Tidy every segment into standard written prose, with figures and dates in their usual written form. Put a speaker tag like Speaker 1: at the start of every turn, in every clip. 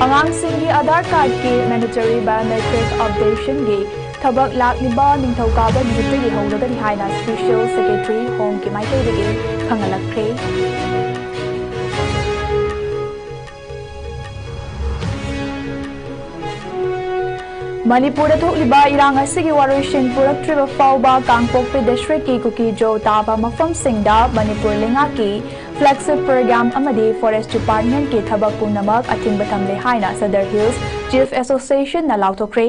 Speaker 1: ꯑꯉꯥꯡꯁꯤꯡꯒꯤ ꯑꯙꯥꯔ ꯀꯥꯔꯗꯀꯤ mandatory biometric ꯑꯞꯗꯦꯁꯟꯒꯤ ꯊꯕꯛ ꯂꯥꯛꯂꯤꯕ ꯅꯤꯡꯊꯧꯀꯥꯕ ꯅꯨꯃꯤꯠꯇꯒꯤ ꯍꯧꯔꯒꯅꯤ ꯍꯥꯏꯅ ꯁ꯭ꯄꯦꯁꯤꯑꯦꯜ ꯁꯦꯀ꯭ꯔꯦꯇꯔꯤ ꯍꯣꯝꯒꯤ ꯃꯥꯏꯀꯩꯗꯒꯤ ꯈꯪꯍꯜꯂꯛꯈ꯭ꯔꯦ꯫ ꯃꯅꯤꯄꯨꯔꯗ ꯊꯣꯛꯂꯤꯕ ꯏꯔꯥꯡ ꯑꯁꯤꯒꯤ ꯋꯥꯔꯣꯏꯁꯤꯟ ꯄꯨꯔꯛꯇ꯭ꯔꯤꯕ ꯐꯥꯎꯕ ꯀꯥꯡꯄꯣꯛꯄꯤ ꯗꯤꯁꯇ꯭ꯔꯤꯛꯀꯤ ꯀꯨꯀꯤꯖꯧ ꯇꯥꯕ ꯃꯐꯝꯁꯤꯡꯗ ꯃꯅꯤꯄꯨꯔ ꯂꯩꯉꯥꯛꯀꯤ ꯐ꯭ꯂꯦꯒꯁꯤꯞ ꯄ꯭ꯔꯣꯒ꯭ꯔꯥꯝ ꯑꯃꯗꯤ ꯐꯣꯔꯦꯁꯠ ꯗꯤꯄꯥꯔꯠꯃꯦꯟꯠꯀꯤ ꯊꯕꯛ ꯄꯨꯝꯅꯃꯛ ꯑꯊꯤꯡꯕ ꯊꯝꯂꯦ ꯍꯥꯏꯅ ꯁꯗꯔ ꯍꯤꯜꯁ ꯆꯤꯐ ꯑꯦꯁꯣꯁꯤꯑꯦꯁꯟꯅ ꯂꯥꯎꯊꯣꯛꯈ꯭ꯔꯦ꯫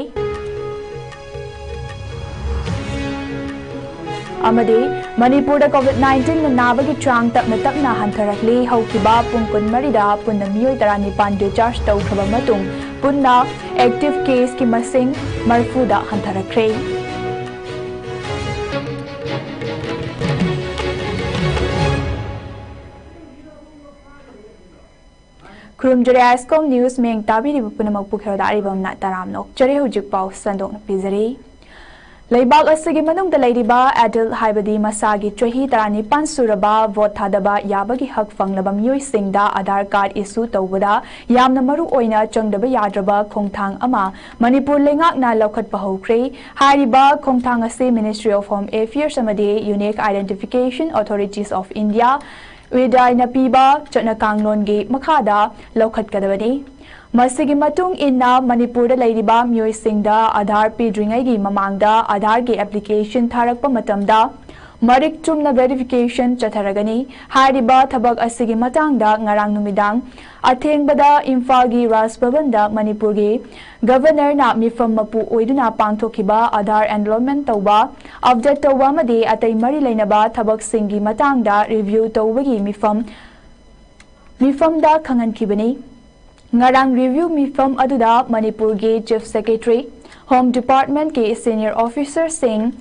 Speaker 1: ꯑꯃꯗꯤ ꯃꯅꯤꯄꯨꯔꯗ COVID-19 नाबगी चांग तपना तपना हंथरकली हौकिबा पुंग 24दा पुन्ना मियोय 19 डिस्चार्ज तौख्रबा मतुंग पुन्ना एक्टिव केस की मसिंग 40दा हंथरख्रे। खुरुमजरे ISCOM न्यूज में ताबीरिबा पुनमक पुखरदा आरिबमना तरामनोक जरे हुजिक पाउ संदोक पिजरी। लेबाग असगी मनुंग दलाइरिबा एडल्ट हाइबदी मसागी चही 19 सुरबा वोट थादबा याबगी हक फंगलबा मियोय सिंगदा आधार कार्ड इशू तौबदा यामना मरु ओइना चंगदबा याद्रबा खोंगथांग अमा मणिपुर लेंगाकना लौखटपा हौख्रे। हारिबा खोंगथांग असे मिनिस्ट्री ऑफ होम अफेयर्स अमदे unique identification authorities of India विदायना पीबा चटना कांगलोनगी मखादा लौखटकदबनी। मसिगी मतुंग इन्ना मणिपुर लैरिबा मियोय सिंगदा आधार पीद्रिंगैगी ममांगदा आधार की एप्लीकेशन थारकपा मतमदा मरिक चुमना वेरिफिकेशन चथरगनी। हारिबा थबक असिगी मतांगदा ngarang numidang अथेंगबदा इम्फालगी राजभवनदा मणिपुरगी गवर्नरना मिफम मपु ओइदुना पांगथोखिबा आधार एनरोलमेंट तौबा अपडेट तौबा अमदि अतै मरि लैनबा थबक सिंगी मतांगदा रिव्यू तौबगी मिफमदा खंगनखिबनी। ngarang review मिफम अदुदा मणिपुर के चीफ सेक्रेटरी होम डिपार्टमेंट के सीनियर ऑफिसर सिंह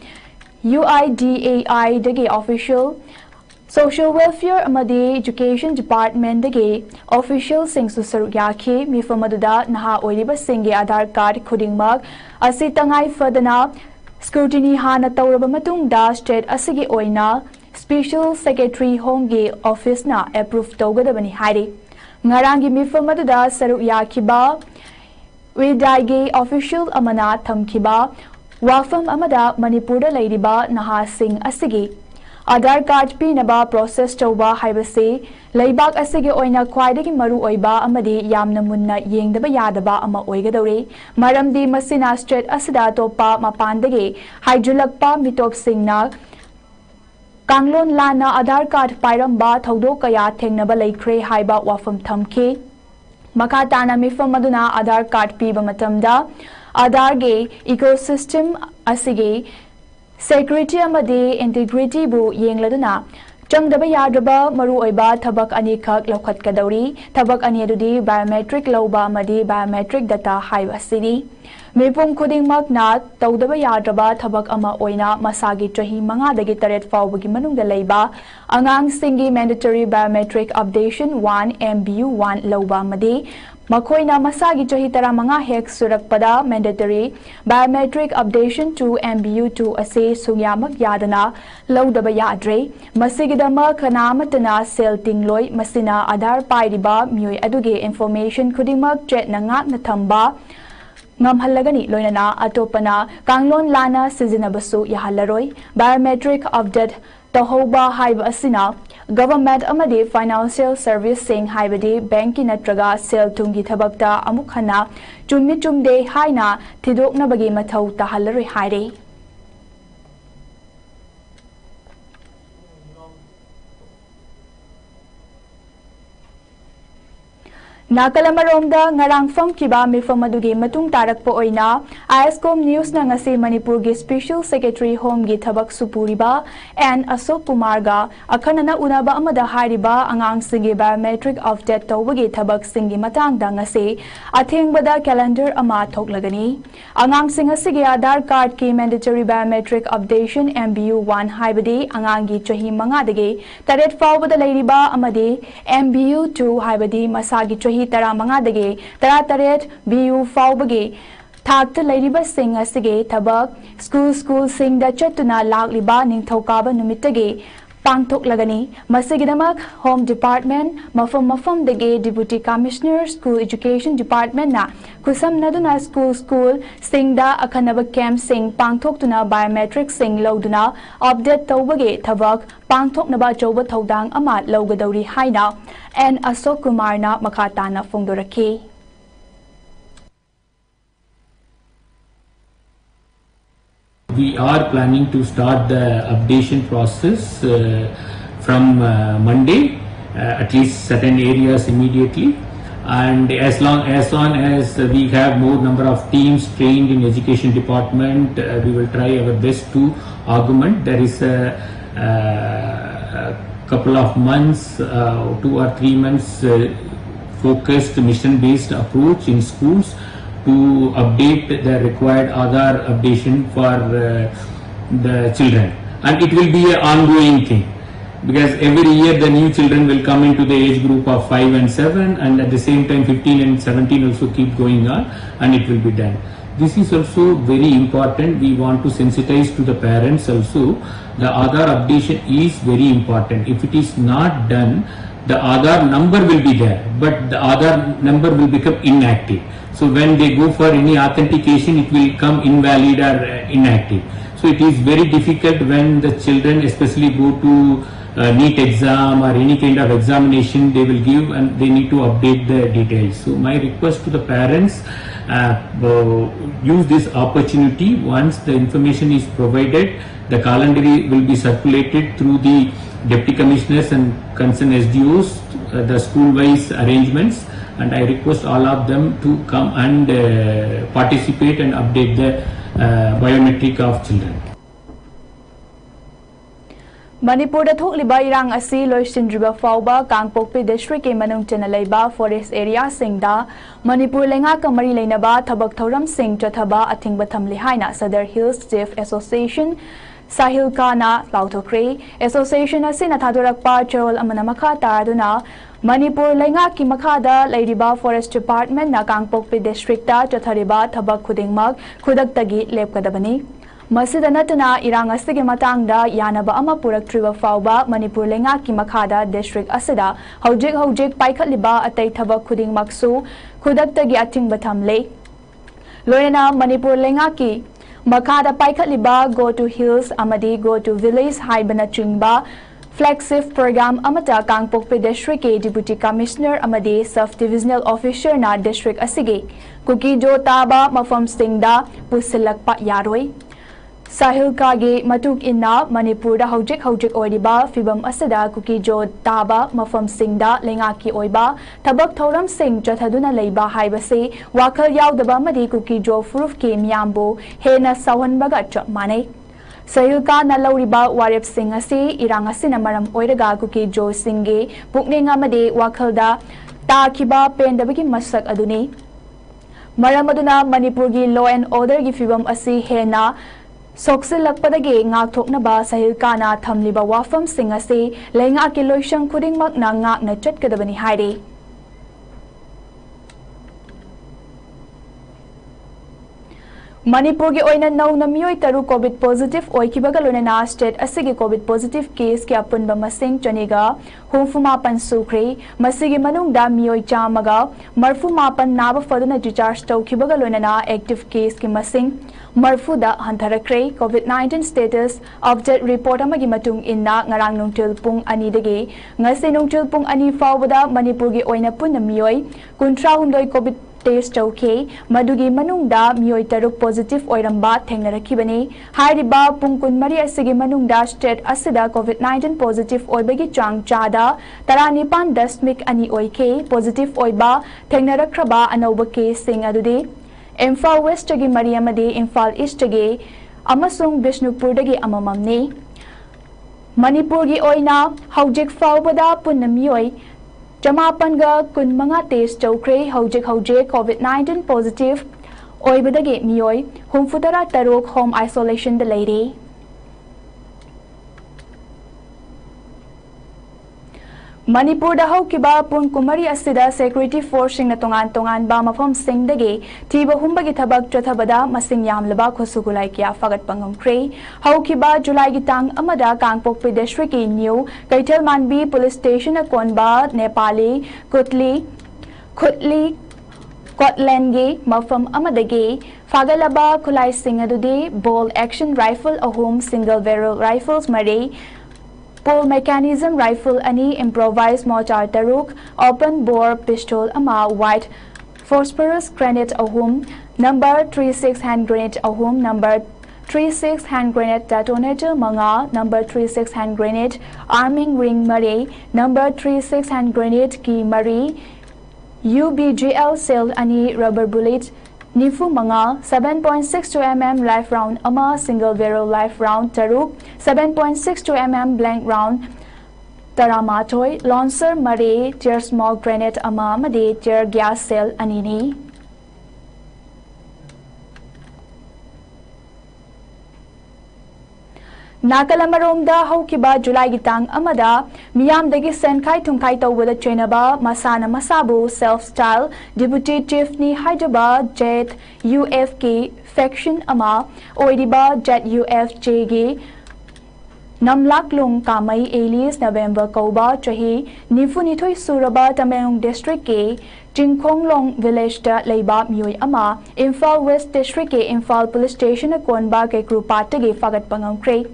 Speaker 1: UIDAI दगे ऑफिशियल सोशल वेलफेयर अमदि एजुकेशन डिपार्टमेंट दगे ऑफिशियल सिंह सुसरुक याखी। मिफम अदुदा नहा ओइरिबा सिंगे आधार कार्ड खुदिंगमक असि तंगाई फदना स्क्रूटिनी हाना तौरबा मतुंगदा स्टेट असिगी ओइना स्पेशल सेक्रेटरी होम के ऑफिस ना approve तौगदबनी हाइरे। ngarang gi mifam aduda saruk yakiba widaige official amana thamkiba wafam amada manipur da leiriba naha sing asigi आधार card पीनबा process तौबा हाइबसे लेबाक असगे ओइना ख्वाइदगी मरु ओइबा अमदि यामना मुन्ना येंगदबा यादबा अमा ओइगदौरे। मरमदि मसिना स्टेट असदा तोपा मपानदगे हाइजुलकपा मिटोप सिंगना कांगलोन लाना आधार कार्ड पाइरंबा थौदो कया थेंगनबा लेख्रे हाइबा वाफम थमखे। मखा ताना मिफम अदुना आधार कार्ड पीबा मतमदा आधार गे इकोसिस्टम असिगे सेक्युरिटी अमदि इंटीग्रिटी बु येंगलदुना चंगदबा याद्रबा मरु ओइबा थबक अनिखक लौखटकदौरी। थबक अनि अदुदि बायोमेट्रिक लौबा अमदि बायोमेट्रिक डाटा हाइबा सिनी। मिपुम खुदिंगमकना तौदबा याद्रबा थबक अमा ओइना मसागी चही 5 फाउबगी मनुंगदा लैबा अंगांगसिंगी मैंडेटरी बायोमेट्रिक अपडेशन 1 MBU1 लौबा अमदि मखोइना मसागी चही 15 हेक सुरकपदा मैंडेटरी बायोमेट्रिक अपडेशन 2 MBU2 असे सुंग्यामक यादना लौदबा याद्रे। मसिगिदमा खनामतना सेल तिंगलोय मसिना आधार पाइरिबा मियोय अदुगे इन्फॉर्मेशन खुदिंगमक चेट नंगाक नथंबा ngamhallagani loinana atopana kanglon lana sizinabsu yahallaroi। Biometric update तहोबा हाइबा असिना गवर्नमेंट अमदि फाइनेंशियल सर्विस सिंग हाइबदि बैंक की नत्रगा सेल थुंगी थबकता अमुक हना चुम्मि चुमदे हाइना थिदोकनबगी मथौ ताहल्लरoi हाइरे। नाकलमरोमदा ngarang famkiba mifam adugi matung tarakpa oina ISCOM news na ngasi manipur gi special secretary home gi thabak supuriba and Ashok Kumar ga akhanana unaba amada hariba angang singi biometric update tawbagi thabak singi matang da ngasi athengbada calendar ama thoklagani। angang sing asigi Aadhaar card की mandatory biometric updation MBU1 हाइबदी angang gi chahi 5 dagi 8 फाउबदा leiriba amadi MBU2 हाइबदी masagi chahi 15 दगे 18 BU फाउबगे थाक्त लैरिबा सिंग असिगे थबक school सिंग दा चतुना लागलिबा निंगथौकाबा नुमितगे Pangthoklagani Masigidamak Home Department Mafam Dege Deputy Commissioner School Education Department na Kusam Naduna School Singda Akanaba Camp Sing Pangthoktuna Biometric Sing Loduna Update Tawage Tavak Pangthoknaba Joba Todang Amat Logadori Haina and Asok Kumarna Makatana Fungdoraki.
Speaker 2: We are planning to start the updation process from Monday, at least certain areas immediately, and as long as we have more number of teams trained in education department, we will try our best to augment. There is a couple of months, 2 or 3 months focused mission-based approach in schools to update the required Aadhaar updation for the children, and it will be an ongoing thing because every year the new children will come into the age group of 5 and 7, and at the same time 15 and 17 also keep going on, and it will be done. This is also very important. We want to sensitize to the parents also. The Aadhaar updation is very important. If it is not done, the Aadhaar number will be there, but the Aadhaar number will become inactive. So when they go for any authentication, it will come invalid or inactive. So it is very difficult when the children especially go to NEET exam or any kind of examination they will give, and they need to update the details. So my request to the parents, use this opportunity. Once the information is provided, the calendar will be circulated through the deputy commissioners and concerned SDOs, the school-wise arrangements, and I request all of them to come and participate and update the biometric of children.
Speaker 1: Manipur da thokliba irang asi loisindriba fauba Kangpokpi district ke manung chenalaiba forest area singda Manipur lenga kamari leinaba thabak thoram sing chathaba athingba thamli haina Sadar Hills Chief Association Sahil Kana Lauthokre Association asina thadorakpa charol amana makha taraduna Manipur lenga ki makhada leiriba forest department na Kangpokpi district ta chathariba thabak khudingmak khudaktagi lepkadabani Masida natuna irang asige matangda yanaba ama puraktriba fauba Manipur lenga ki makhada district asida hojik paikhatliba atai thabak khudingmaksu khudaktagi athingba thamle loina Manipur lenga ki Makada paikhatliba Go to Hills amadi Go to Village haibana chingba flagship program amata Kangpokpi district ke deputy commissioner amadi sub divisional officer na district asige kuki jo taba mafam singda pusilakpa yaroi Sahil Kage matuk inna Manipur da hojik oidiba fibam asida kuki jo taba mafam singda lengaki oiba tabak thoram sing chathaduna leiba haibase wakhal yaudaba madi kuki jo furuf ke miyambo hena sawanbaga chap mane Sahil ka na lauriba warep sing asi irang asina maram oiraga kuki jo singe pukninga made wakhalda takiba pendabagi masak aduni maram aduna Manipur gi law and order gi fibam asi hena Soksilakpadagi ngakthoknaba Sahil Kana thamliba wafam sing ase lenga ki loisang khudingmak na ngak na chatkadabani haire Manipur gi oina nau na miyoi taru COVID positive oikibaga lonena state asigi COVID positive case ki apunba masing chaniga humfumapan sukre masigi manungda miyoi chamaga marfumapan naba faduna discharge tawkibaga lonena active case ki masing marfuda hantarakre COVID-19 status update report amagi matung inna ngarang nungtil pung ani dege ngase nungtil pung ani fawbada Manipur gi oina punna miyoi kuntra hundoi COVID test okay madugi manungda miyoi taruk positive oiramba thengnarakibani hairiba pungkun mari asigi manungda state asida COVID-19 positive oibagi chang chada taranipan dasmik ani oike positive oiba thengnarakraba anoba case sing adudi Imphal West tagi Mariamadi Imphal East tagi amasung Bishnupur dagi amamamni Manipur gi oina hojik fawbada punnamiyoi Jamapanga kunmanga test chokre hojik COVID-19 positive oibadagi miyoi humfutara taruk home isolation the lady Manipur da haukiba pun kumari asida security force sing na tongan ba mafam sing dagi tiba humba gi thabak chathabada masing yamlaba khosugulai kya fagat pangam kre haukiba July gi tang amada Kangpokpi district ki new Kaitel Manbi police station a konba Nepali Khutli Kotlengi mafam amadagi fagalaba khulai sing adudi ball action rifle ahum single barrel rifles mari Pull mechanism rifle ani improvised mortar taruk open bore pistol ama white phosphorus grenade ahum number 36 hand grenade ahum number 36 hand grenade detonator manga number 36 hand grenade arming ring mari number 36 hand grenade ki mari UBGL cell ani rubber bullet Nifu manga 7.62 mm live round ama single barrel live round taruk 7.62 mm blank round taramatoi launcher mare tear smoke grenade ama made tear gas cell anini Nakalamaromda haukiba July gitang amada miyam dagi senkai thumkai tawbada chenaba masana masabu self-style deputy chief ni Hyderabad jet UFK faction ama oidiba jet UFJ gi Namlaklung kamai alias November kauba chahi nifuni suraba Tamenglong district ke Jingkonglong village da leiba miyoi ama Imphal West district ke Imphal police station konba ke grupa tagi fagat pangam kre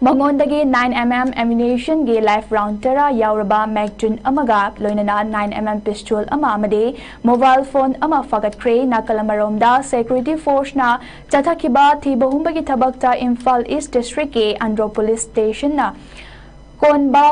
Speaker 1: Mangondagi 9mm ammunition ge live round tera yauraba magazine amaga loinana 9mm pistol ama amade mobile phone ama fagat kre Nakalamaromda security force na chathakiba thibahumbagi thabakta Imphal East district ke Andro police station na konba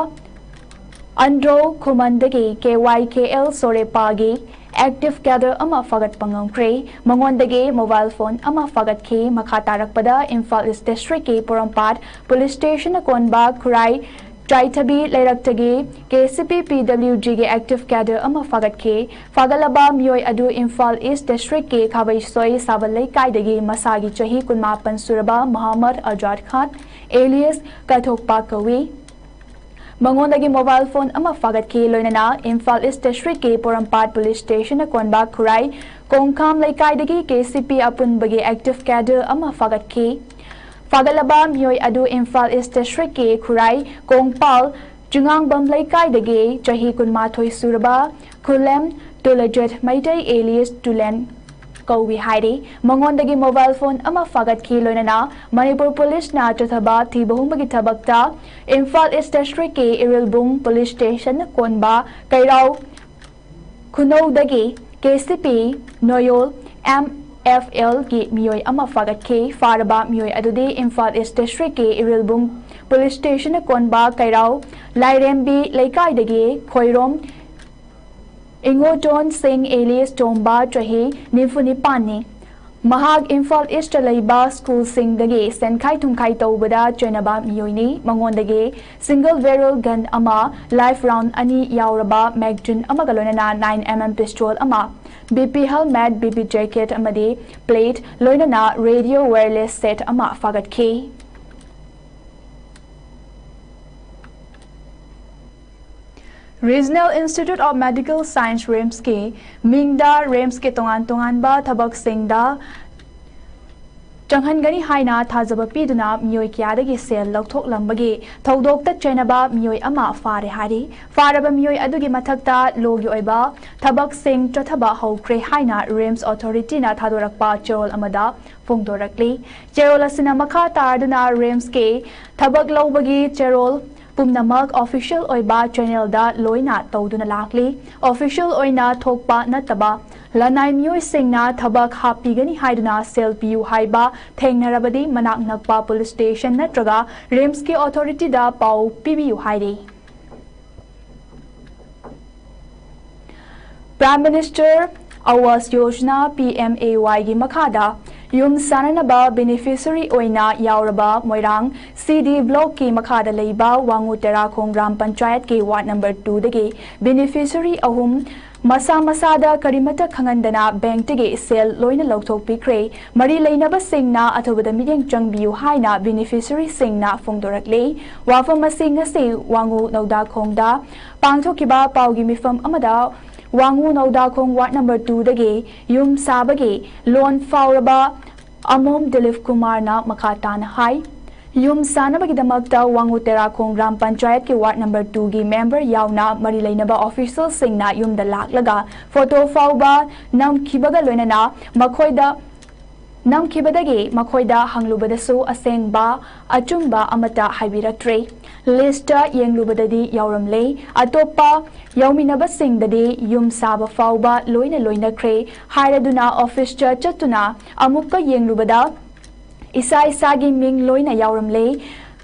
Speaker 1: Andro Kumandagi KYKL Sorepagi active gather ama fagat pangam kre mangondagi mobile phone ama fagat ke makhatarak pada Imphal East district ke Porampat police station konba Kurai Traitabi Lairaktagi KCP PWG ge active gather ama fagat ke fagalaba miyoi adu Imphal East district ke Khabaisoi Sabalai Kaidagi Masagi chahi kunmapan suraba Muhammad Ajad Khan alias Kathokpa Kawi Mangondagi mobile phone ama fagat ke loinana Imphal East district ke Porampat police station konba Kurai Kongkham Laikai KCP apunbagi active cadre ama fagat ke fagalaba miyoi adu Imphal East district ke Kurai Kongpal Jungang Bam Laikai chahi kunmathoi suraba Kulem Tulajat Maitai alias Tulen Kawi Haidi Mangondagi mobile phone ama fagat ki loinana Manipur police na chathaba thibahumbagi thabakta Imphal East district ke Irilbung police station konba Kairau Kunaudagi KCP Noyol MFL ki miyoi ama fagat ke faraba miyoi adudi Imphal East district ke Irilbung police station konba Kairau Lairembi Laikai dagi Khoirom Ingo John Singh alias Tomba chahi nifuni pani Mahag Imphal East laiba school sing dagi senkai thumkai tawbada chenaba miyoini mangondagi single barrel gun ama live round ani yauraba magazine ama galonana 9mm pistol ama BP helmet BP jacket amadi plate loinana radio wireless set ama fagat ke Regional Institute of Medical Science RIMS ke Mingda RIMS ke tongan ba thabak singda Changhangani haina thajaba piduna miyoi kyadagi sel lokthok lambagi thodokta chenaba miyoi ama fare hari faraba miyoi adugi mathakta logi oiba thabak sing chathaba hokre haina RIMS authority na thadorakpa cherol amada phongdorakli cherol asina makha tarduna RIMS ke thabak lobagi cherol Pumnamak official oiba channel da loina tawduna lakli official oina thokpa nataba lanai miyoi singna thabak hapigani haiduna sel piu haiba thengnarabadi manak nakpa police station natraga RIMS ki authority da pau pibiu haidi Prime Minister Awas Yojana PMAY gi makhada Yum sananaba beneficiary oina yauraba Moirang CD block ki makhada leiba Wangutera Khongram Panchayat ki ward number 2 dagi beneficiary ahum masa masada karimata khangandana bank tige sel loina lokthok pikre mari leinaba singna athobada mideng changbiu haina beneficiary singna phongdorakle wafam masing ase wangu nauda khongda pangthokiba paugi mifam amada wangu nauda khong ward number 2 dage yum sabage loan fauraba amom dilif kumar na makatan hai yum sanabagidamagta wangu tera khong gram panchayat ke ward number 2 gi member yauna mari leinaba official singna yum da laklaga photo fauba nam khibaga loinana makhoida nam khibadagi makhoida hanglubadasu asengba achumba amata haibiratre lista yenglubadadi yauramle atopa yauminaba singdadi yum saba fauba loina loina kre hairaduna office chatuna amukka yenglubada isa isagi ming loina yauramle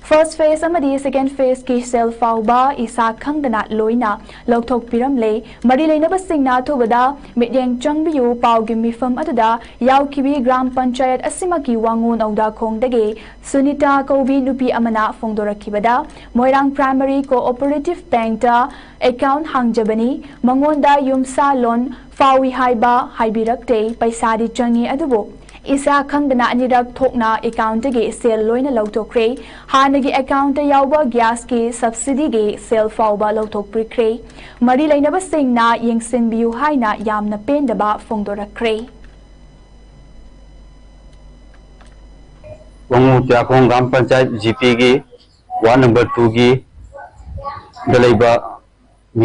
Speaker 1: first phase amadi second phase ki sel fauba isa khangdana loina lokthok piramle mari leinaba singna thobada midyeng changbiu paugi mifam aduda yaukibi gram panchayat asimaki wangun auda khongdage sunita kobi nupi amana phongdorakibada moirang primary cooperative bank ta account hangjabani mangonda yumsa loan fawi haiba haibirakte paisadi changi adubo isa khangdana anirak thokna account ge sel loina lawtokre hanagi account yawba gas ki subsidy ge sel fawba lawtok prikre mari lainaba singna yengsin biu haina yamna pendaba phongdorakre
Speaker 3: wangu jakong gram panchayat gp gi ward number 2 gi dalaiba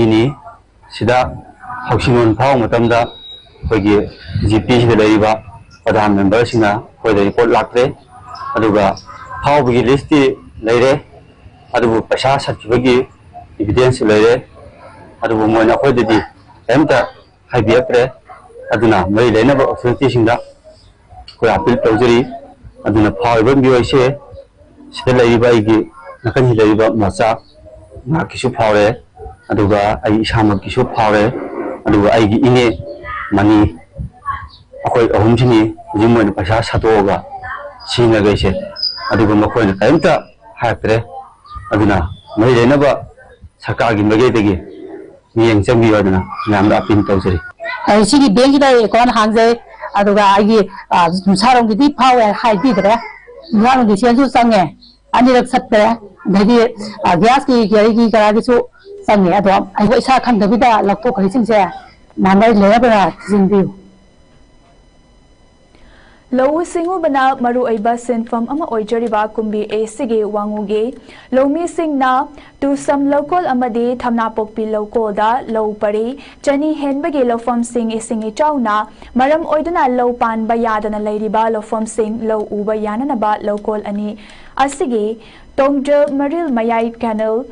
Speaker 3: mini sida hausingon phaw matamda hogi gp sida laiba Pradhan member सिंगा कोई report लाक्रे अदुगा फावबगी list लेरे अदुबु पैसा सत्तिबगी evidence लेरे अदुबु मोयना खोयदि एमता हाइबियक्रे अदुना मै लेनबा authority सिंगा कोई appeal तौजरी अदुना फावबन बियोइसे सिदा लेरिबा इगी नकनि लेरिबा मचा ना किसु फावरे अदुगा आई इसामक किसु फावरे अदुगा आइगी इने मनी अखोई अहुमसिनी जिमोन पैसा सतोगा सिंगा गैसे अदुगा मखोयना कायमता हाक्रे अदुना मै लेनबा सरकार गी मगेदगी मियंग चंगबियो अदुना नामदा अपील तौजरी
Speaker 4: सिगी बैंक दा अकाउंट हांजे अदुगा आगी सारों गी फावे हाइबिद्रे यारों गी सेंसु संगे अनिरक सत्रे दगी गैस की गेरी करागिसु संगे अदो आइबो इसा खंदबिदा लक्तो खरिसिंसे नामै लेबरा जिंबिउ
Speaker 1: Low singu bana maru aiba sinfam ama oijariba kumbi esige wanguge lomi singna to some local amade thamna pokpi local da low pare chani henbage lofam sing isingi chauna maram oiduna low pan ba yadana lairiba lofam sing low uba yanana ba local ani asige tongja maril mayai canal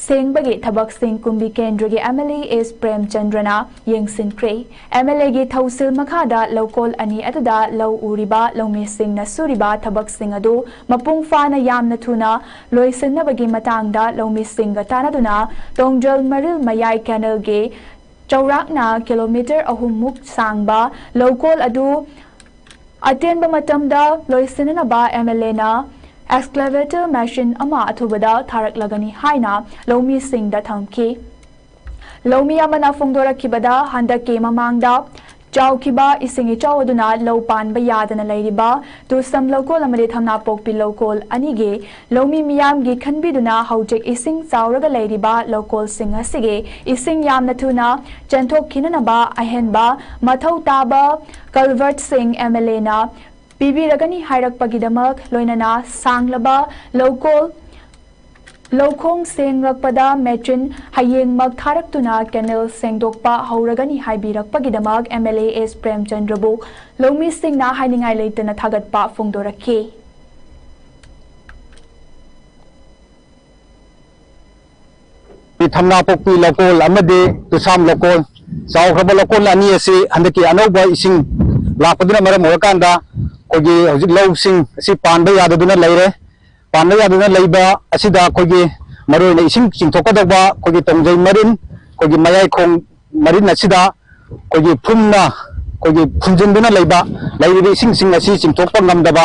Speaker 1: Sengbagi Tabak Singh Kumbi Kendra MLA is Prem Chandrana Yengsin Kray MLA gi Thausil Makada local ani atada low uriba lomi sing na suriba Tabak Singh adu mapung fana yamna thuna loisin na bagi matangda lomi sing tanaduna Tongjal Maril Mayai Canal ge Chaurakna kilometer ahumuk sangba local adu aten ba matamda loisin na ba MLA na excavator machine ama athubada tharak lagani haina lomi sing da thamki lomi amana phongdora kibada handa ke mamangda chaukiba isingi chawaduna low pan ba yadana lairiba to sam local amade thamna pokpi local anige lomi miyam gi khanbiduna haujek ising chauraga lairiba local sing asige ising yamna thuna chanthok khinana ba ahenba mathau taba culvert sing MLA na Bibi ragani hairak pagidamak loinana sanglaba lokong sengrak pada metrin hayeng mag tharak tuna canal sengdokpa hauragani haibirak pagidamak MLA S Prem Chandrabu lomi singna hainingai leitana thagatpa phongdorake
Speaker 5: Thamna pokpi lokol amade tusam lokol chawkhaba lokol ani ase handaki anoba ising lakpaduna maram horakanda कोगी हजिक लौसिंग असि Panba यादुना लैरे Panba यादुना लैबा असिदा कोगी मरोइना इसिंग चिंथोकदबा कोगी तंगजै Marin कोगी मयाय खोंग Marin असिदा कोगी फुमना कोगी फुमजिनदुना लैबा लैबि इसिंग सिंग असि चिंथोकपा ngamdaba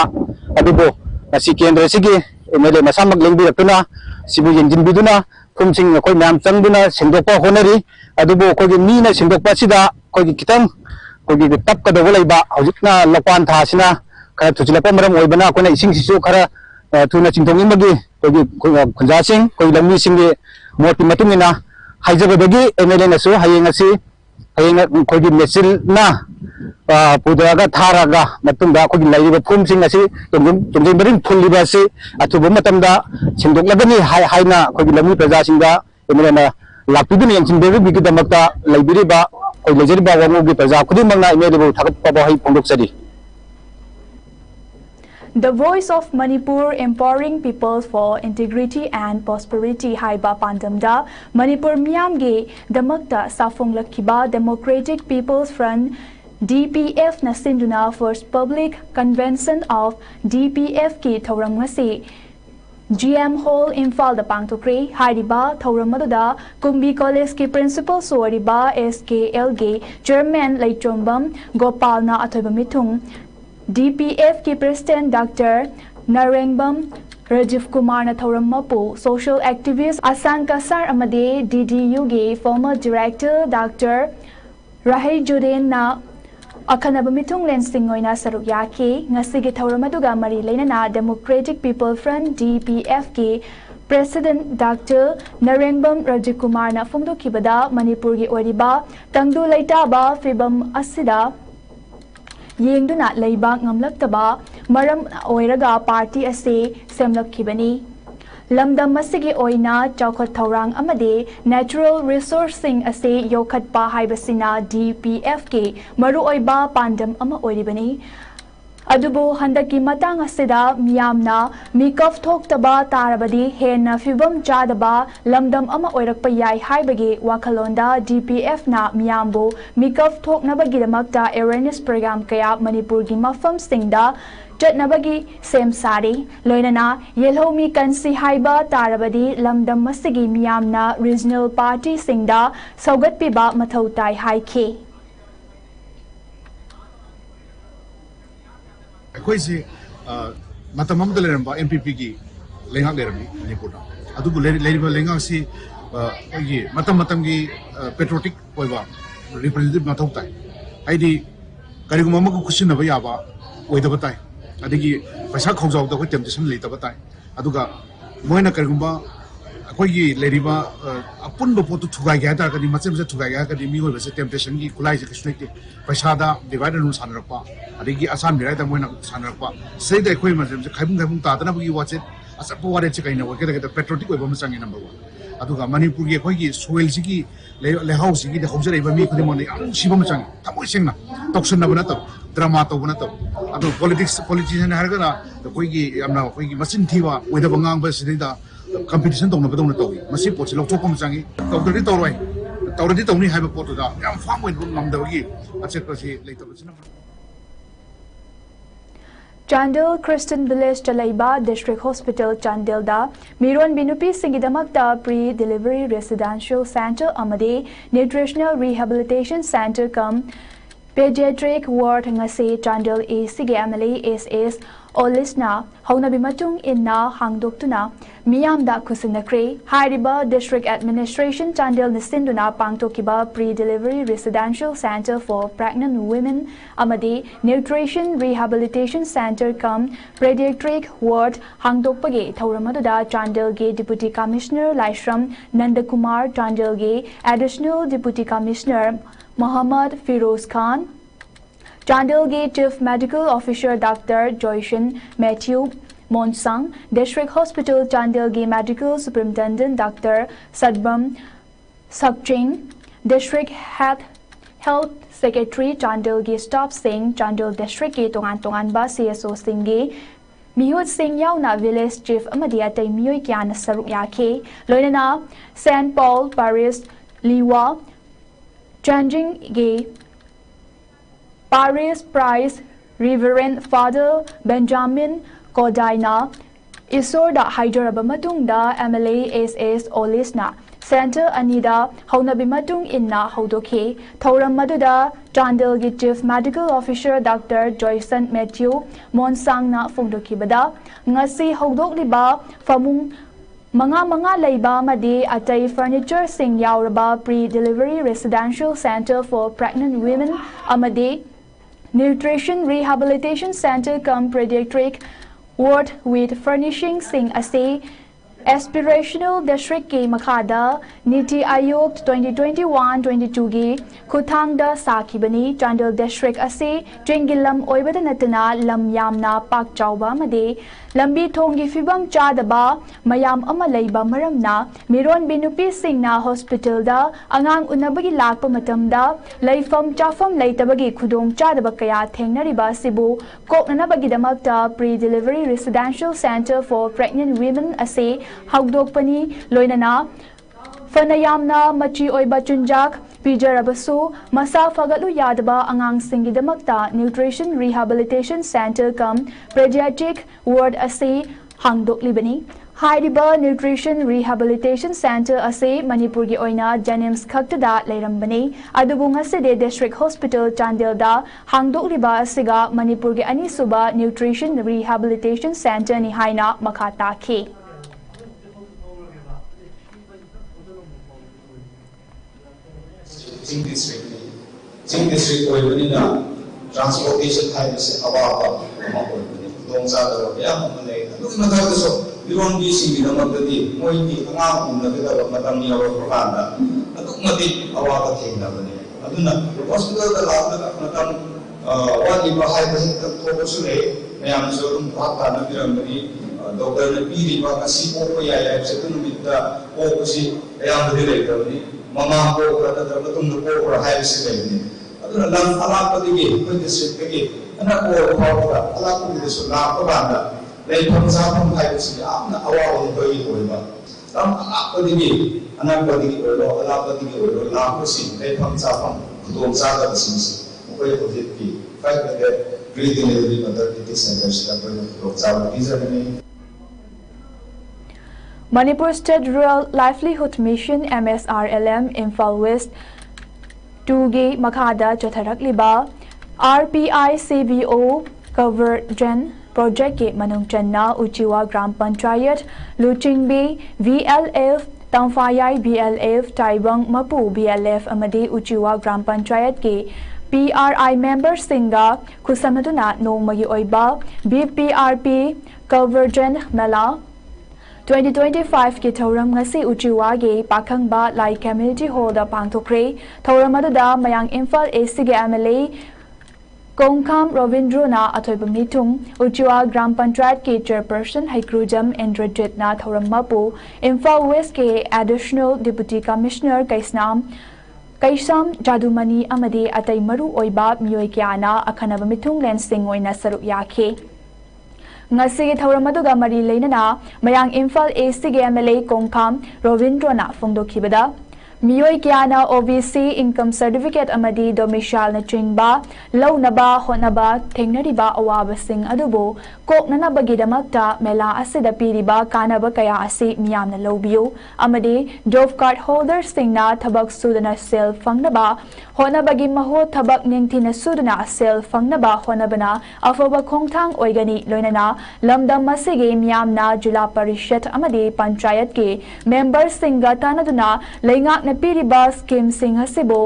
Speaker 5: अदुबो असि केंद्र सिगी MLA मसामक लेंबिरकना सिबु यंजिनबिदुना ꯐꯨꯝꯁꯤꯡ ꯑꯩꯈꯣꯏ ꯃꯌꯥꯝ ꯆꯪꯗꯨꯅ ꯁꯦꯡꯗꯣꯛꯄ ꯍꯣꯠꯅꯔꯤ ꯑꯗꯨꯕꯨ ꯑꯩꯈꯣꯏꯒꯤ ꯃꯤꯅ ꯁꯦꯡꯗꯣꯛꯄ ꯑꯁꯤꯗ ꯑꯩꯈꯣꯏꯒꯤ ꯈꯤꯇꯪ ꯑꯩꯈꯣꯏꯒꯤ ꯇꯞꯀꯗꯧꯕ ꯂꯩꯕ ꯍꯧꯖꯤꯛꯅ ꯂꯧꯄꯥꯟ ꯊꯥꯁꯤꯅ ꯈꯔ ꯊꯨꯖꯤꯜꯂꯛꯄ ꯃꯔꯝ ꯑꯣꯏꯕꯅ ꯑꯩꯈꯣꯏꯅ ꯏꯁꯤꯡꯁꯤꯁꯨ ꯈꯔ ꯊꯨꯅ ꯆꯤꯡꯊꯣꯛꯅꯤꯡꯕꯒꯤ ꯑꯩꯈꯣꯏꯒꯤ ꯈꯨꯟꯖꯥꯁꯤꯡ ꯑꯩꯈꯣꯏ ꯂꯧꯃꯤꯁꯤꯡꯒꯤ ꯃꯣꯠꯀꯤ ꯃꯇꯨꯡ ꯏꯟꯅ ꯍꯥꯏꯖꯕꯗꯒꯤ MLAꯅꯁꯨ ꯍꯌꯦꯡ ꯑꯩꯈꯣꯏꯒꯤ ꯃꯦꯆꯤꯟꯅ ꯄꯨꯊꯔꯒ ꯊꯥꯔꯒ ꯃꯇꯨꯡꯗ ꯑꯩꯈꯣꯏꯒꯤ ꯂꯩꯔꯤꯕ ꯐꯨꯝꯁꯤꯡ ꯑꯁꯤ ꯇꯨꯝꯖꯩ ꯃꯔꯤꯡ ꯐꯨꯜꯂꯤꯕ ꯑꯁꯤ ꯑꯊꯨꯕ ꯃꯇꯝꯗ ꯁꯦꯡꯗꯣꯛꯂꯒꯅꯤ ꯍꯥꯏꯅ ꯑꯩꯈꯣꯏꯒꯤ ꯂꯧꯃꯤ प्रजासिंगा MLAꯅ ꯂꯥꯛꯄꯤꯗꯨꯅ ꯌꯦꯡꯁꯤꯟꯕꯤꯕꯒꯤꯗꯃꯛꯇ ꯂꯩꯕꯤꯔꯤꯕ ꯑꯩꯈꯣꯏ ꯂꯩꯖꯔꯤꯕ ꯋꯥꯉꯨꯒꯤ प्रजा ꯈꯨꯗꯤꯡꯃꯛꯅ MLAꯕꯨ ꯊꯥꯒꯠꯄ ꯋꯥꯍꯩ ꯐꯣꯡꯗꯣꯛꯆꯔꯤ
Speaker 1: The Voice of Manipur Empowering People for Integrity and Prosperity haiba pandamda Manipur miyamge damakta safonglakiba Democratic People's Front DPF na sinduna First Public Convention of DPF ki thauram ngasi GM Hall Imphal da pangtokre hariba thauram aduda Kumbi College ki principal soriba SKL ge Chairman Laichombam Gopal na athoiba mithung DPF ki President Dr. Narengbam Rajiv Kumar na thauram mapu social activist Asan Kasar amade DDU ge former director Dr. Rahil Juden na akhanaba mithung lensing oina saruk yake ngasi ge thauram aduga mari leinana Democratic People Front DPF ki President Dr. Narengbam Rajiv Kumar na phongdokibada Manipur gi oriba tangdu leitaba fibam asida yengduna leiba ngamlaktaba maram oiraga party ase semlakhibani lamdam masigi oina chawkhat thawrang amade natural resourcing ase yokhatpa haibasina DPF ke maru oiba pandam ama oiribani adubu handaki matang asida miyamna mikaf thoktaba tarabadi henna fibam chadaba lamdam ama oirakpa yai haibagi wakhalonda DPF na miyambu mikaf thoknabagidamakta awareness program kaya Manipur gi mafam singda chatnabagi sem sari loinana yelhomi kansi haiba tarabadi lamdam masigi miyamna regional party singda saugat piba mathautai haike
Speaker 6: ꯑꯩꯈꯣꯏꯁꯤ ꯃꯇꯝ ꯑꯃꯗ ꯂꯩꯔꯝꯕ MPPꯒꯤ ꯂꯩꯉꯥꯛ ꯂꯩꯔꯝꯃꯤ ꯃꯅꯤꯄꯨꯔꯗ ꯑꯗꯨꯕꯨ ꯂꯩꯔꯤꯕ ꯂꯩꯉꯥꯛꯁꯤ ꯑꯩꯈꯣꯏꯒꯤ ꯃꯇꯝꯒꯤ ꯄꯦꯇ꯭ꯔꯣꯇꯤꯛ ꯑꯣꯏꯕ ꯔꯤꯄ꯭ꯔꯖꯦꯟꯇꯦꯇꯤꯚ ꯃꯊꯧ ꯇꯥꯏ ꯍꯥꯏꯗꯤ ꯀꯔꯤꯒꯨꯝꯕ ꯑꯃꯒ ꯈꯨꯠꯁꯤꯟꯅꯕ ꯌꯥꯕ ꯑꯣꯏꯗꯕ ꯇꯥꯏ ꯑꯗꯒꯤ ꯄꯩꯁꯥ ꯈꯧꯖꯥꯎꯗ ꯑꯩꯈꯣꯏ ꯇꯦꯝꯞꯇꯦꯁꯟ ꯂꯩꯇꯕ ꯇꯥꯏ ꯑꯗꯨꯒ ꯃꯣꯏꯅ ꯀꯔꯤꯒꯨꯝꯕ ꯑꯩꯈꯣꯏꯒꯤ ꯂꯩꯔꯤꯕ ꯑꯄꯨꯟꯕ ꯄꯣꯠꯇꯨ ꯊꯨꯒꯥꯏꯒꯦ ꯍꯥꯏꯇꯥꯔꯒꯗꯤ ꯃꯆꯦꯠ ꯃꯆꯦꯠ ꯊꯨꯒꯥꯏꯒꯦ ꯍꯥꯏꯔꯒꯗꯤ ꯃꯤꯑꯣꯏꯕꯁꯦ ꯇꯦꯝꯞꯇꯦꯁꯟꯒꯤ ꯈꯨꯠꯂꯥꯏꯁꯦ ꯀꯩꯁꯨ ꯂꯩꯇꯦ ꯄꯩꯁꯥꯗ ꯗꯤꯚꯥꯏꯠ ꯑꯦꯟ ꯔꯨꯜ ꯁꯥꯟꯅꯔꯛꯄ ꯑꯗꯒꯤ ꯑꯁꯥꯟ ꯃꯤꯔꯥꯏꯗ ꯃꯣꯏꯅ ꯁꯥꯟꯅꯔꯛꯄ ꯁꯤꯗꯩꯗ ꯑꯩꯈꯣꯏ ꯃꯁꯦ ꯈꯥꯏꯕꯨꯡ ꯇꯥꯗꯅꯕꯒꯤ ꯋꯥꯆꯦꯠ ꯑꯆꯞꯄ ꯋꯥꯔꯦꯠꯁꯦ ꯀꯩꯅ ꯑꯣꯏꯒꯗꯒꯦꯗ ꯄꯦꯇ꯭ꯔꯣꯇꯤꯛ ꯑꯣꯏꯕ ꯑꯃ ꯆꯪꯉꯤ ꯅꯝꯕꯔ 1 ꯑꯗꯨꯒ ꯃꯅꯤꯄꯨꯔꯒꯤ ꯑꯩꯈꯣꯏꯒꯤ ꯁꯣꯏꯜꯁꯤꯒꯤ ꯂꯩꯍꯥꯎꯁꯤꯒꯤꯗ ꯍꯧꯖꯔꯛꯏꯕ ꯃꯤ ꯈꯨꯗꯤꯡꯃꯛꯅ ꯌꯥꯝ ꯅꯨꯡꯁꯤꯕ ꯑꯃ ꯆꯪꯉꯤ ꯊꯃꯣꯏ ꯁꯦꯡꯅ ꯇꯧꯁꯟꯅꯕ ꯅꯠꯇꯕ ꯗ꯭ꯔꯃꯥ ꯇꯧꯕ ꯅꯠꯇꯕ ꯑꯗꯨ ꯄꯣꯂꯤꯇꯤꯁꯤꯌꯟ ꯍꯥꯏꯔꯒꯅ ꯑꯩꯈꯣꯏꯒꯤ ꯌꯥꯝꯅ ꯑꯩꯈꯣꯏꯒꯤ ꯃꯆꯤꯟ ꯊꯤꯕ ꯑꯣꯏꯗꯕ ꯉꯥꯡꯕ ꯁꯤꯗꯩꯗ competition ꯇꯧꯅꯕꯗꯧꯅ ꯇꯧꯏ ꯃꯁꯤ ꯄꯣꯠꯁꯤ ꯂꯧꯊꯣꯛꯄ ꯑꯃ ꯆꯪꯉꯤ ꯇꯧꯗ꯭ꯔꯗꯤ ꯇꯧꯔꯣꯏ ꯇꯧꯔꯗꯤ ꯇꯧꯅꯤ ꯍꯥꯏꯕ ꯄꯣꯠꯇꯨꯗ ꯌꯥꯝ ꯐꯥꯝ ꯑꯣꯏꯅ ꯉꯝꯗꯕꯒꯤ ꯑꯆꯦꯠꯄꯁꯤ ꯂꯩꯇꯕꯁꯤꯅ
Speaker 1: Chandel Christian Village Chalaiba District Hospital Chandel da Miron Binupi Singidamakta Pre-Delivery Residential Center Amade Nutritional Rehabilitation Center come Pediatric Ward ngase Chandel ACG MLA SS Olisna Haunabi Matung Inna Hangdoktuna Miyamda Kusinakre Hariba District Administration Chandel Nisinduna Pangtokiba Pre-Delivery Residential Center for Pregnant Women Amade Nutrition Rehabilitation Center come Pediatric Ward Hangdokpage Tauramaduda Chandel Ge Deputy Commissioner Laishram Nandakumar Chandel Ge Additional Deputy Commissioner Muhammad Firoz Khan Chandel Ge Chief Medical Officer Dr. Joyshin Matthew Monsang District Hospital Chandel Ge Medical Superintendent Dr. Sadbam Sakching District Health Secretary Chandel Ge Stop Singh Chandel District Ge Tongan Ba CSO Singh Ge Mihut Singh Yauna Village Chief Amadia Tay Miyoi Kyan Saruk Yake Loinana St. Paul Paris Liwa Chanjing Ge Paris Price Reverend Father Benjamin Kodaina Isorda Hyderabad Matungda MLA SS Olisna Center Anida Haunabi Matung Inna Haudoke Thauram Maduda Chandel Ge Chief Medical Officer Dr. Joyson Matthew Monsangna Fongdokibada Ngasi Haudokliba Famung manga leiba amadi atai furniture sing yauraba pre-delivery residential center for pregnant women amadi nutrition rehabilitation center cum pediatric ward with furnishing sing ase aspirational district ke makhada Niti Aayog 2021-22 gi Kuthangda Sakibani Chandel district ase Tringilam oibada natana lam yamna pak chawba made lambi thongi fibam chadaba mayam ama leiba maramna miron binupi singna hospital da angang unabagi lakpa matamda leifam chafam leitabagi khudong chadaba kaya thengnariba sibu koknanabagi damakta pre-delivery residential center for pregnant women ase hagdokpani loinana fanayamna machi oiba chunjak pijarabasu masa fagalu yadaba angang singidamakta nutrition rehabilitation center cum pediatric ward ase hangdoklibani haidiba nutrition rehabilitation center ase manipur gi oina janims khaktada leirambani adubu ngaside district hospital chandel da hangdokliba asiga manipur gi anisuba nutrition rehabilitation center ni haina makata ki
Speaker 7: Jing district oibani transportation type se awaba ma oibani dong sa da ya ma nei adu ma da so iron bi si bi na ma di moi ni anga um na da ma tam ni awa program da adu ma di awaba theng na bani aduna hospital da la na tam wa ni ba hai ba ta to su le mayam so dum pa pa na bi ram ni doctor na bi ri ba ka si ko ko ya ya se tu mi da ko ko si ya ma di le da ni mama ko ka da da tum ko ko hai se le ni aduna lam ala pa di ge ko district ke ana ko ko ka ala ko di so la ko ba da le pham sa pham hai se ya na awa on ko yi ko ba tam ala pa di ge ana ko di ko lo ala pa di ge lo la ko si le pham sa pham dong sa da si ko ye ko di ki 500 breathing delivery maternity centers da ko lo sa bi za ni
Speaker 1: Manipur State Rural Livelihood Mission MSRLM Imphal West 2gi makhada chatharakliba RPI CBO Convergent Project ke manung channa Uchiwa Gram Panchayat Luchingbi VLF Tamfayai BLF Taibang Mapu BLF amadi Uchiwa Gram Panchayat ke PRI members singa khusamaduna nongmagi oiba BPRP Convergent Mela 2025 ki thauram ngasi uchiwa ge pakhangba lai community hall da pangthokre thauram adada mayang Imphal AC ge MLA Kongkham Ravindrona athoibam nitung uchiwa gram panchayat ke chairperson Haikrujam Indrajit na thauram mapu Imphal West ke additional deputy commissioner Kaisam Jadumani amadi atai maru oiba miyoi kyana akhanaba mithung len sing oina saruk yakhe ngasi thauram aduga mari leinana mayang Imphal AC ge MLA Kongkham Ravindrona phongdokhibada miyoi kyana OBC income certificate amadi domicile na chingba launaba honaba thengnariba awaba sing adubo koknana bagidamakta mela asida piriba kanaba kaya asi miyamna lobiyo amadi job card holder singna thabak sudana sel fangnaba honabagi maho thabak ningthina sudana sel fangnaba honabana afaba khongthang oigani loinana lamdam masige miyamna jila parishad amadi panchayat ke member singa tanaduna leingak na piriba scheme sing hasibo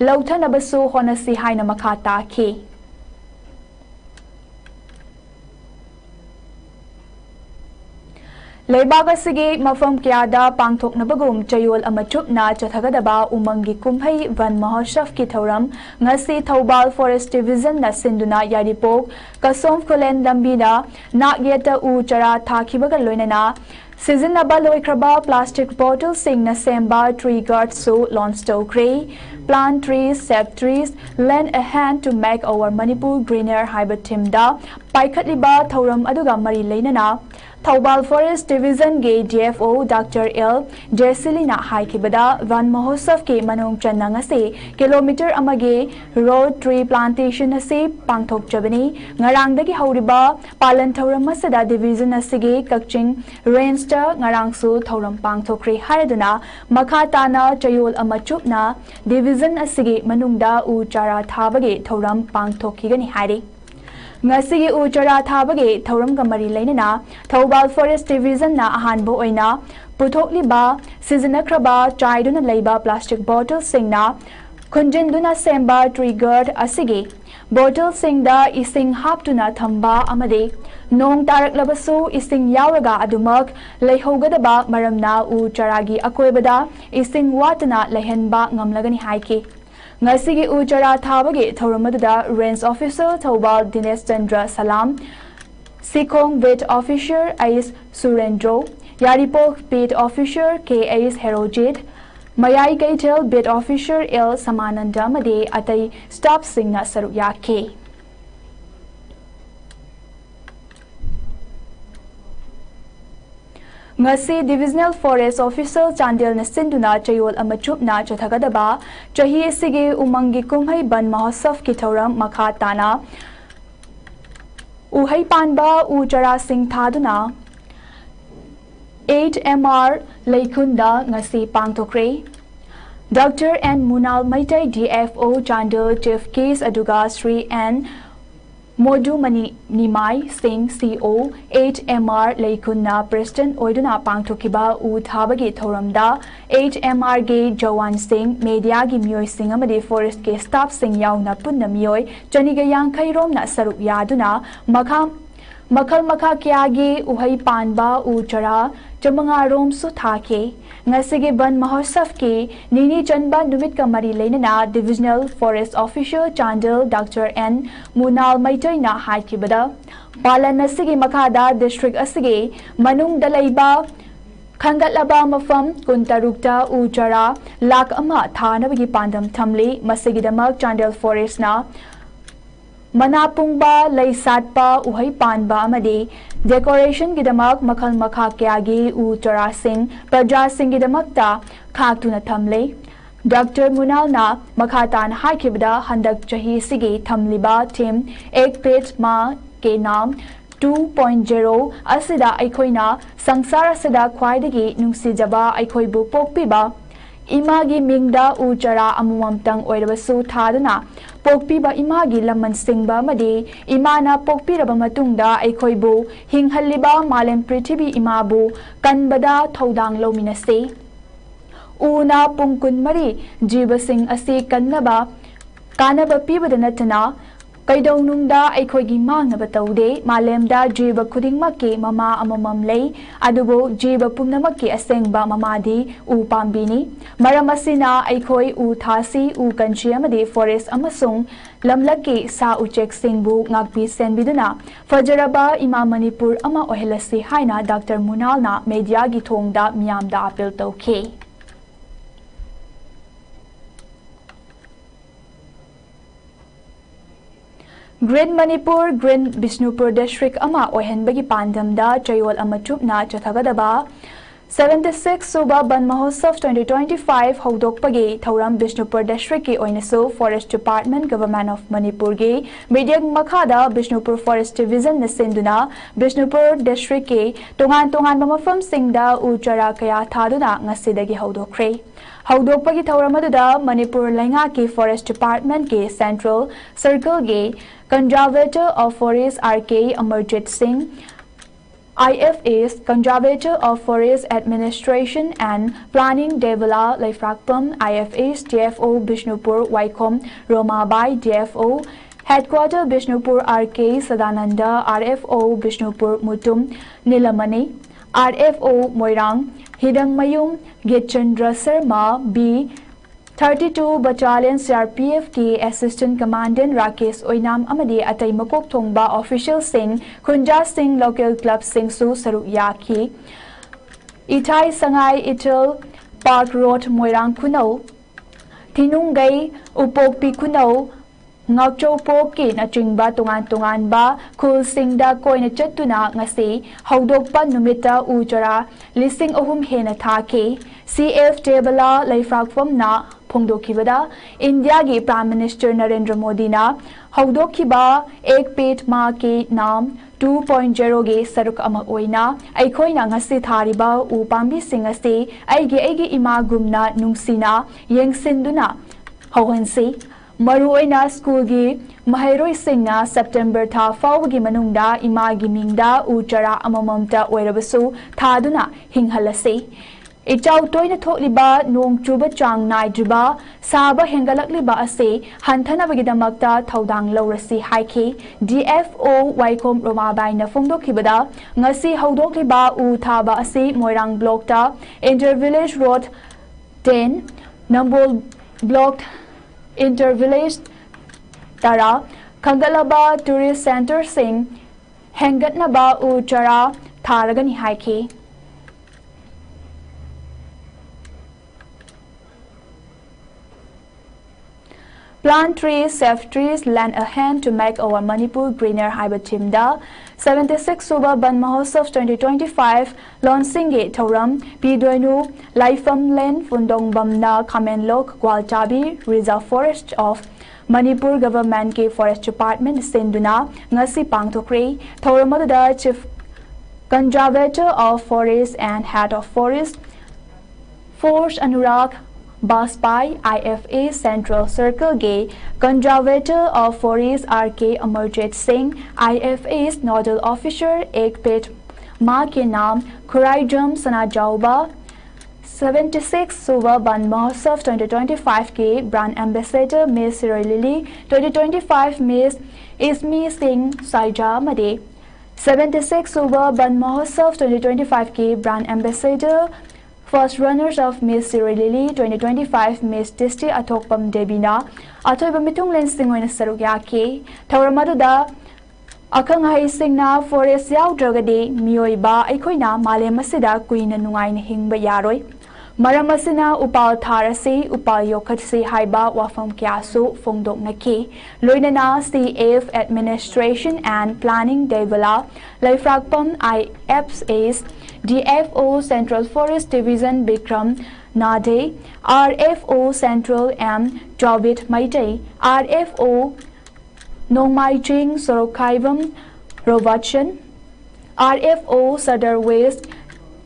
Speaker 1: lauthanabasu honasi haina makhata ki Leibag asige mafam kyada pangthoknabagum chayol amachupna chathagadaba umangi kumhai van mahotsav ki thauram ngasi Thoubal Forest Division na sinduna yaripok kasom kholen lambida nagyeta u chara thakibaga loinana sizinaba loikraba plastic bottle sing na semba tree guard so launch stokre plant trees sap trees lend a hand to make our Manipur greener haiba timda paikhatliba thauram aduga mari leinana Thoubal Forest Division ge DFO Dr. L. Jesilina haikibada Van Mahotsav ke manung channa ngasi kilometer amage road tree plantation ase pangthok chabani ngarangdagi hauriba palan thauram asada division asige kakching range ngarang su thauram pangthokre haraduna makhatana chayol amachupna division asige manungda u chara thabage thauram pangthokigani hairi ngasi uchara thabage thauram gamari leinana Thoubal Forest Division na ahanbo oina पुथोक्लिबा सिजनख्रबा चाइदुना लेबा plastic bottle सिंगना खुंजिंदुना सेंबा trigger असिगे bottle सिंगदा इसिंग हाप्तुना थंबा अमदे नोंग तारकलबसु इसिंग यावरगा अदुमक लेहोगदबा मरमना उ चरागी अकोयबदा इसिंग वातना लेहनबा ngamlagani haike ngasigi u chara thabagi thoramadada range officer thobal Dinesh Chandra Salam Sikong Bit Officer Ais Surendro Yaripok Bit Officer K.S. Herojit Mayai Kaitel Bit Officer L. Samananda Made Atai Stop Singna Saruyake ngasi divisional forest officer Chandel Nasinduna Chayol Amachupna Chathagadaba Chahi Sige Umangi Kumhai Ban Mahosaf Kithoram Makhatana Uhai Panba Ujara Singh Thaduna 8 MR Laikunda ngasi Pangtokre Dr. N. Munal Maitai DFO Chandel Chief Case Aduga Sri N. Modu Mani Nimai Singh CO 8 MR Laikunna Preston Oiduna Pangtokiba U Thabagi Thoramda 8 MR Gay Jawan Singh Media Gi Myoy Singh Amade Forest Ke Staff Singh Yauna Punna Myoy Chanigayang Khairom na Saruk Yaduna Makhal Makha Kyagi Uhai Panba U Chara Chamanga Rom Su Thake ngasige ban mahosaf ke nini chanba numit ka mari leinana divisional forest official Chandel Dr. N. Munal Maitai na haikibada palan asige makada district asige manung dalaiba khangatlaba mafam kuntarukta ujara lak ama thanabagi pandam thamli masigidamak Chandel forest na Manapungba Laisatpa Uhai Panba Amade Decoration Gidamak Makhal Makha Kyagi U Tara Singh Praja Singh Gidamakta Khaktuna Thamle Dr. Munal na Makhatan Haikibda Handak Chahi Sige Thamliba Tim Ek Page Ma Ke Naam 2.0 Asida Aikoina Sangsara Sada Khwaidagi Nungsijaba Aikoibu Pokpiba Imagi Mingda Ujara Amumamtang Oirabasu Thadana Pokpiba Imagi Laman Singba Madi Imana Pokpiraba Matungda Aikoibu Hinghaliba Malem Prithibi Imabu Kanbada Thodang Lominase Una Pungkun Mari Jiba Singh Asi Kannaba Kanaba Pibadanatana Kaidonungda Aikoigi Mangnaba Taude Malemda Jiba Kudingmaki Mama Amamam Lay Adubo Jiba Pumnamaki Asengba Mamadi U Pambini Maramasina Aikoi U Thasi U Kanchiamade Forest Amasung Lamlaki Sa Uchek Singbu Ngakpi Senbiduna Fajaraba Ima Manipur Ama Ohelasi Haina Dr. Munalna Media Githongda Miyamda Apil Tauke Green Manipur, Green Bishnupur District Ama Ohenbagi Pandamda Chayol Amachupna Chathagadaba 76 Suba Ban Mahosaf 2025 Haudokpagi Thauram Bishnupur District Ki Oinasu Forest Department Government of Manipur Gi Mediang Makhada Bishnupur Forest Division Nasinduna Bishnupur District Ki Tongan Mamafam Singda Ujara Kaya Thaduna Ngasidagi Haudokre Haudokpagi Thauramada Manipur Lainga Ki Forest Department Ki Central Circle Gi Conservator of Forest R.K. Amarjit Singh IFA's Conservator of Forest Administration and Planning Devula Laifrakpam IFA's DFO Bishnupur Waikom Romabai DFO Headquarter Bishnupur R.K. Sadananda RFO Bishnupur Mutum Nilamani RFO Moirang Hidang Mayum Gitchandra Sharma B 32 Battalion CRPF ki Assistant Commandant Rakesh Oinam Amadi Atai Makok Thongba Official Singh Kunja Singh Local Club Singh Su Saruk Yaki Itai Sangai Itil Park Road Moirang Kunau Tinungai Upokpi Kunau Ngakcho Poki na Chingba Tungan ba Kul Singda Koina Chatuna Ngasi Haudokpa Numita Ujara Lising Ohum Hena Thake CF Tebala Laifrakfam na Pongdokibada India Gi Prime Minister Narendra Modi na Haudokiba Ek Pet Ma Ki Naam 2.0 Ge Saruk Ama Oina Aikoina Ngasi Thariba U Pambi Singasi Aigi Imagumna Nungsina Yengsinduna Hauhensi Maruoina school gi mahairoi singna September tha fawgi manungda imagi mingda uchara amamamta oirabasu thaduna hinghalase Ichau toina thokliba nong chuba chang naidriba saba hengalakliba ase hanthanabagidamagta thaudang laurasi haiki DFO Waikom Romabaina phongdokhibada ngasi haudokliba u thaba ase Moirang block ta Intervillage Road 10 Nambol block Intervillage Tara Kangalaba Tourist Center Sing Hengatnaba u chara tharagani haiki Plant trees, save trees, lend a hand to make our Manipur greener. Haiba Timda 76 Suba Ban Mahotsav 2025 launching it Tauram Pidoinu Laifam Len Fundong Bamna Kamen Lok Gwaltabi Reserve Forest of Manipur Government ke Forest Department Sinduna Ngasi Pangtokre Tauramada Chief Conservator of Forest and Head of Forest Force Anurag Baspai IFA Central Circle Gay Conservator of Forest RK Amarjit Singh IFA's Nodal Officer Ekpit Ma ke naam Khuraijam Sanajauba 76 Suba Ban Mahotsav 2025 ke Brand Ambassador Miss Lily 2025 Miss Ismi Singh Saija Made 76 Suba Ban Mahotsav 2025 ke Brand Ambassador First runners of Miss Lily 2025 Miss Disti Atokpam Debina Atoiba Mitung Lensing on Sarugaki Tauramada Akanghai Singna Forest Yao Dragade Mioiba Ekoina Male Masida Queen and Nuain Hingba Yaroi Maramasina Upal Tarasi Upal Yokatsi Haiba Wafam Kiasu Fongdok Naki Loinana CF Administration and Planning Devala Laifragpam IFA's DFO Central Forest Division Bikram Nade RFO Central M Jobit Maite RFO Nongmai Sorokaivam Rovachan RFO Sadar West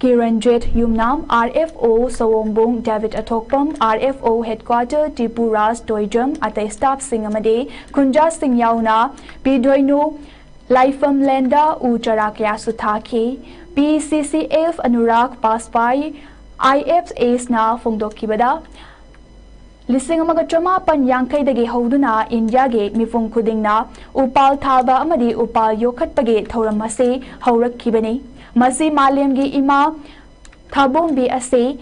Speaker 1: Kiranjit Yumnam RFO Sawongbong David Atokpam RFO Headquarter Tipu Ras Doijam Atai Staff Singamade Kunja Singh Yauna Pidoinu Laifam Lenda Ucharakya Sutaki PCCF Anurag Paspai IFA's na Fongdokibada Lising Amagachama Panyankai de Hoduna India Gate Mifung Kudingna Upal Taba Amadi Upal Yokat Pagate Tauramase Haurak Kibani Masi Maliam Gi Ima Tabong Bi Ase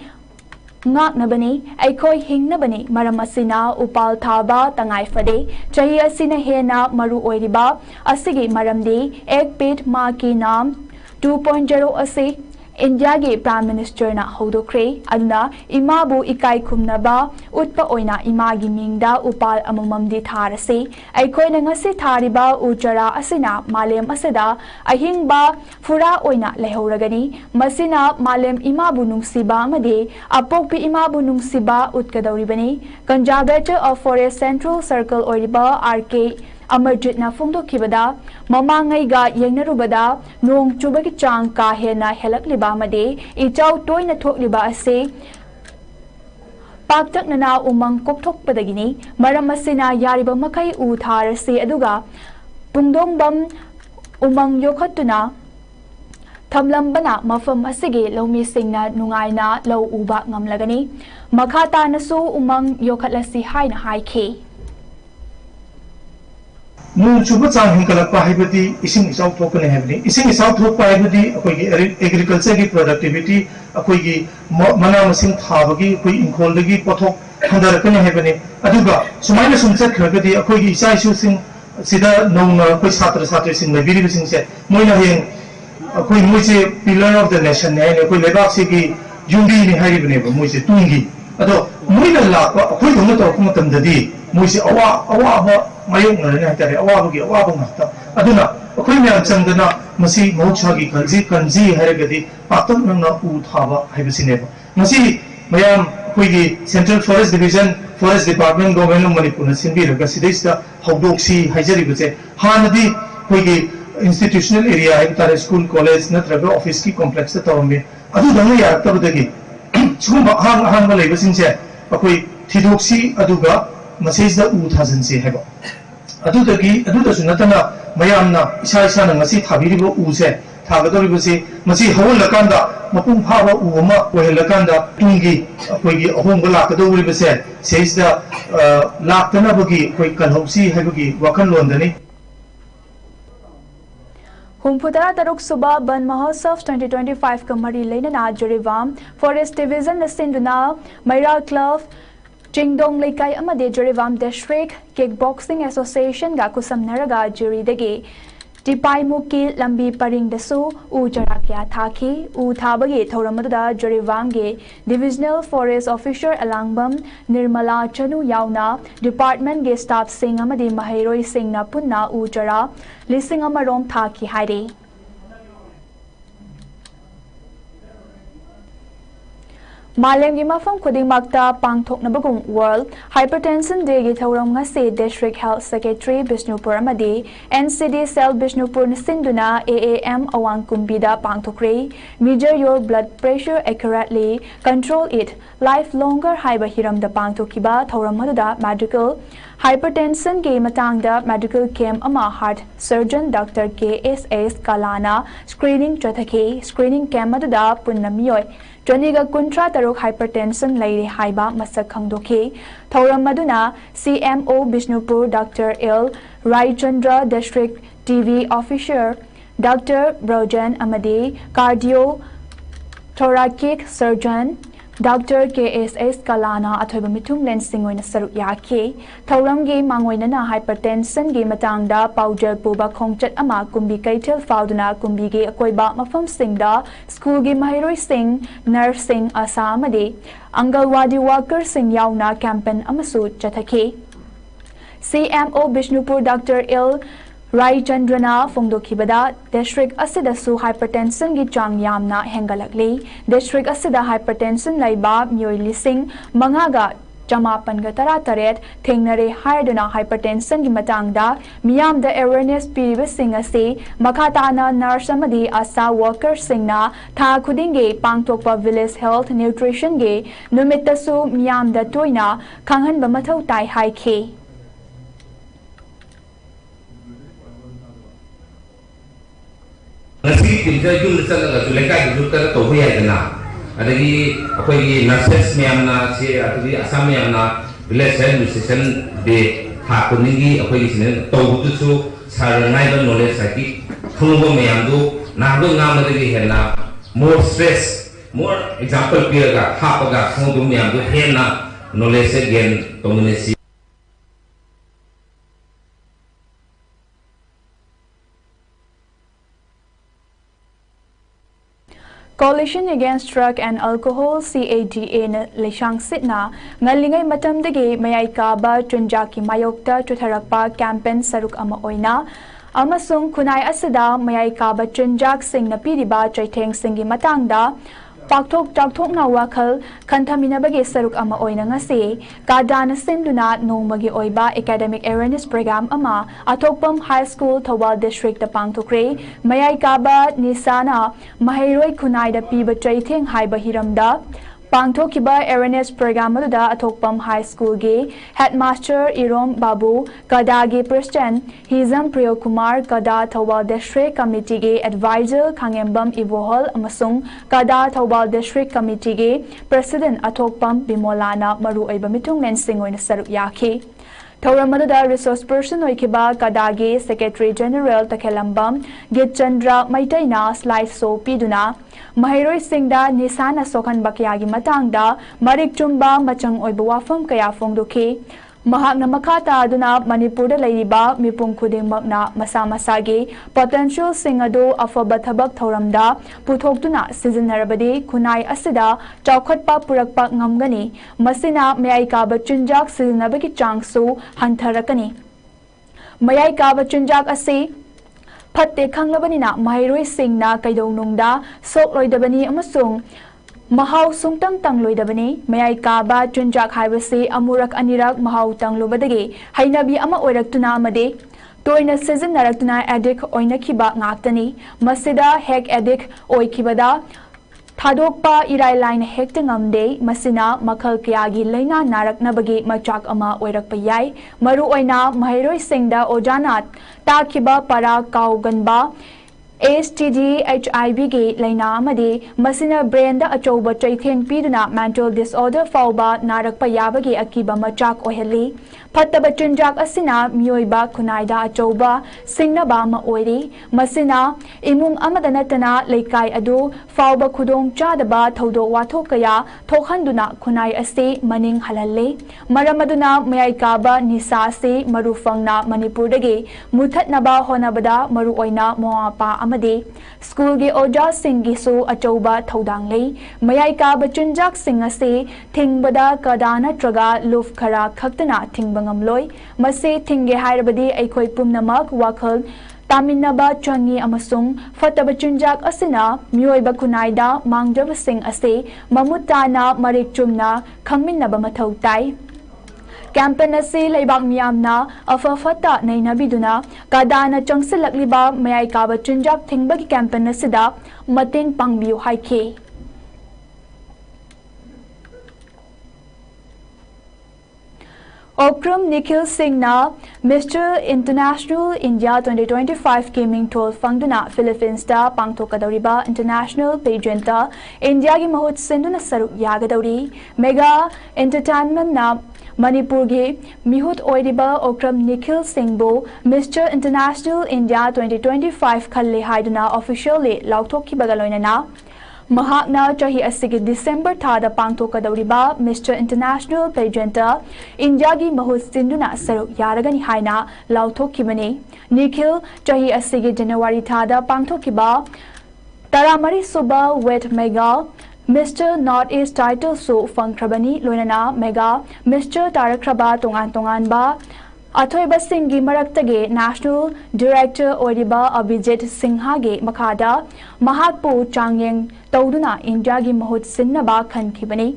Speaker 1: Ngak Nabani Aikoi Hing Nabani Maramasina Upal Taba Tangai Fade Chahi Asina Hena Maru Oiriba Asigi Maramdi Ek Pit Maki Nam 2.0 Ase India ge Prime Minister na Hodokre Aduna Imabu Ikai Kumnaba Utpa Oina Imagi Mingda Upal Amamamdi Tharase Aikoi na ngasi thariba Uchara Asina Malem Aseda Ahingba Fura Oina Lehoragani Masina Malem Imabu Nungsiba Made Apokpi Imabu Nungsiba Utkadauribani Conservator of Forest Central Circle Oriba RK Amarjit na Fungdo Kibada, Mamangai ga Yenarubada, Nong Chubaki Chang Ka Hena Helak Libamade, Ichau Toy na Tok Liba Ase, Paktak na umang Koktok Padagini, Maramasina Yariba Makai Uthar Se Aduga, Pungdong Bam Umang Yokatuna, Tamlambana Mafam Asige, Lomi Singna Nungaina, Low Uba Ngamlagani, Makata Nasu Umang Yokatlasi Haina Hai K.
Speaker 8: Nung chuba chang hinkalakpa haibati ising isau thokane habni ising isau thokpa haibati akoi agriculture gi productivity akoi gi mana masing thabagi akoi inkhol gi pothok handarakane habani aduga sumaina sumchat khagadi akoi gi isa isu sing sida nong akoi chhatra chhatri sing nabiri bising se moina heng akoi moise pillar of the nation ne akoi lebak se gi yumbi ni haibane ba moise tungi ado moina lakpa akoi thongna to kuma tamdadi moise awa ba Mayong na tare awabagi awabang nakta aduna akoy myam changdana masi mohchagi kanji haragadi patak na uthaba haibasineba masi mayam akoy Central Forest Division Forest Department Government of Manipur na sinbiraga sidaista hawdoksi haijaribache hanadi akoy institutional area haibtare school college natraga office ki complex ta tawambe adu dang yaraktabadagi chumba hang leibasingse akoy thidoksi aduga मसेज द उ थाजन से है नतना मयामना इसा इसा नंगसी थाबिरिबो उ से थागदोरिबसे मसी हवलकांदा मपुंग फाबा उ अमा ओहलकांदा तुंगी अखोगी अहोंग लाकदोरिबसे सेइसदा लाक्तनबगी कोई कन्होसी हैबगी वखन लोंदनी
Speaker 1: हुमफुतरा तरुक सुबह बन महोत्सव 2025 का मरी लेना जरीवाम फॉरेस्ट डिवीजन नसिंदुना मैरा club चिंगदोंग लेकाई अमदे जरीवाम district kick boxing association गा कुसमनरगा जुरीदगे टिपाइमुकी लंबी परिंग दसु उ चरा क्या थाखी उ थाबगे थौरमदुदा जरीवांगे डिविजनल फॉरेस्ट ऑफिसर अलांगबम निर्मला चनु यावना डिपार्टमेंट गे स्टाफ सिंह अमदे महैरोई सिंह ना पुन्ना उ चरा लिसिंग अमरोम थाखी हाइरे मालेम की मफम खुदिंगमक्ता पांगथोकनबगुम वर्ल्ड हाइपरटेंशन डे की थौरम ngase district health secretary Bishnupur अमदे एनसीडी सेल बिष्णुपुर सिंधुना एएएम अवांग कुंबीदा पांगथोक्रे measure your blood pressure accurately control it life longer हाइबा हिरमदा पांगथोकिबा थौरम मदुदा मेडिकल हाइपरटेंशन के मतंगदा मेडिकल कैंप अमा हार्ट सर्जन डॉक्टर KSS कालाना स्क्रीनिंग चथके स्क्रीनिंग कैंप मदुदा पुन्नमियोय जनिगा कुंट्रा तरुक हाइपरटेंशन लेरे हाइबा मसक खंगदोखे थौरम मदुना CMO Bishnupur doctor L Raichandra district TB officer doctor Brojen अमदे cardio thoracic surgeon doctor KSS कालाना अथोब मिथुम लेंसिंग ओइन सरुक याखे थौरम गे मांगोइना हाइपरटेंशन गे मतंगदा पाउजर पुबा खोंगचत अमा कुंबी कैथल फाउदना कुंबी गे अकोइबा मफम सिंगदा स्कूल गे महरोई सिंग नर्सिंग आशा अमदे अंगनवाड़ी वर्कर सिंग यावना कैंपेन अमसु चथखे CMO बिष्णुपुर डॉक्टर एल रायचंद्रना फोंदोखिबदा डिस्ट्रिक्ट असिदसु हाइपरटेंशन की चांग यामना हेंगलकले डिस्ट्रिक्ट असिदा हाइपरटेंशन लाइबा मियोय लिसिंग मंगागा चमापनगा तरा तरेट थेंगनरे हायदुना हाइपरटेंशन की मतंगदा मियाम द अवेयरनेस पीरिबसिंग असे मखाताना नर्स अमदी आशा वर्कर सिंगना था खुदिंगे पांगथोकपा विलेज हेल्थ न्यूट्रिशन गे नुमितसु मियाम द तोइना खांगहनबा मथौ ताई हाइखे
Speaker 9: ngasi timja yum chalaga tuleka duka to hoya dana adagi akoi nurses myamna se adagi asam myamna village health nutrition de ha kuningi akoi sine to butu sarangai ba knowledge saki khungbo myamdu nangdo ngamadagi hena more stress more example piraga ha paga khungbo myamdu hena knowledge gain community
Speaker 1: Coalition Against Drug and Alcohol CADA na leshang sitna ngalingai matamdagi mayai kaba chunjaki mayokta chutharakpa campaign saruk ama oina amasung khunai asida mayai kaba chunjak sing na piriba chaitheng singi matangda पाकथोक चाकथोकना वाखल खंथामिनबगे सरुक अमा ओइना ngase kadana sinduna nongmagi oiba academic awareness program ama athokpam high school thawal district ta pangthokre mayai kaba nisana mahairoi khunai da piba chaitheng haiba hiramda पांगथोकिबा awareness program अदुदा अथोकपम high school गे headmaster Irom बाबू कदा गे president Hijam प्रियो कुमार कदा Thoubal district committee गे advisor Khangembam इवोहल अमसुंग कदा Thoubal district committee गे president अथोकपम बिमोलाना मरु ओइबा मिथुंग lensing ओइन सरुक याखे थौरम अदुदा resource person ओइखिबा कदा गे secretary general तखेलंबम गे चंद्र मैतैना slide show पिदुना महैरोई सिंगदा निसाना सोखन बकयागी मतंगदा Marik चुंबा मचंग ओइबा वाफम कया फोंगदोखे महाकना मखाता अदुना मणिपुर लैरिबा मिपुंग खुदिंगमकना मसा मसागे potential सिंग अदो अफबा थबक थौरमदा पुथोक्तुना सिजनरबदे खुनाई असिदा चौखटपा पुरकपा ngamgani masina mayai kaba chunjak सिजनबगी चांगसु हंथरकनी mayai kaba chunjak ase फत्ते खंगलबनिना महैरोई सिंगना कैदौनुंगदा सोकलोइदबनी अमसुंग महाव सुंगतंग तंगलोइदबनी मयाई काबा चुंजाक हाइबसे अमुरक अनिरक महाव तंगलोबदगे हैनबी अमा ओइरक्तुना अमदे तोइना सिजनरक्तुना एडिक ओइनखिबा ngaktani masida hek edik oikibada थादोकपा इराय लाइन हेक्ट ngamde masina makhal kayagi laina naraknabagi machak ama oirakpa yai maru oina mahairoi singda ojanat takhiba para kauganba STD HIV ge laina amade masina brain da achoba chaitheng piduna mental disorder fauba narakpa yabagi akiba machak oheli phattaba chinjak asina mioiba khunaida achoba singnaba ma oiri masina imung amada natana leikai adu fauba khudong chadaba thodo wathok kaya thokhanduna khunai ase maning halalle maramaduna mayai kaba nisa se marufangna manipur dage muthatnaba honabada maru oina moapa amade school ge oja singgi su achoba thodang lei mayai kaba chinjak sing ase thingbada kadana traga luf khara khaktana thingbangam loi mase thingge hairabadi aikhoi pumnamak wakhal taminaba changi amasung fataba chinjak asina mioiba kunaida mangdaba sing ase mamutana marik chumna khangminnaba mathau tai campaign ase leibak miyamna afafata nainabiduna kadana changsilakliba mayai kaba chinjak thingbagi campaign asida mateng pangbiu haike Okram Nikhil Singh na Mr. International India 2025 Gaming Toll Fangduna Philippines da pangthokadoriba International Pageant da India gi mahut senduna saruk yagadori Mega Entertainment na Manipur ge mihut oiriba Okram Nikhil Singh bo Mr. International India 2025 khalle haiduna officially lauthokki bagaloinana Mahakna chahi asigi December thada pangthokadoriba Mr. International Pageant India gi mahut sinduna saruk yaragani haina lauthokibani Nikhil chahi asigi January thada pangthokiba taramari suba wet mega Mr. North East title so fangkrabani loinana mega Mr. Tarakraba tongan ba Athoiba Singhi Maraktage National Director Oriba Abhijit Singha ge Makada Mahakpu Changyeng Tauduna India gi Mahut Sinnaba Khankibani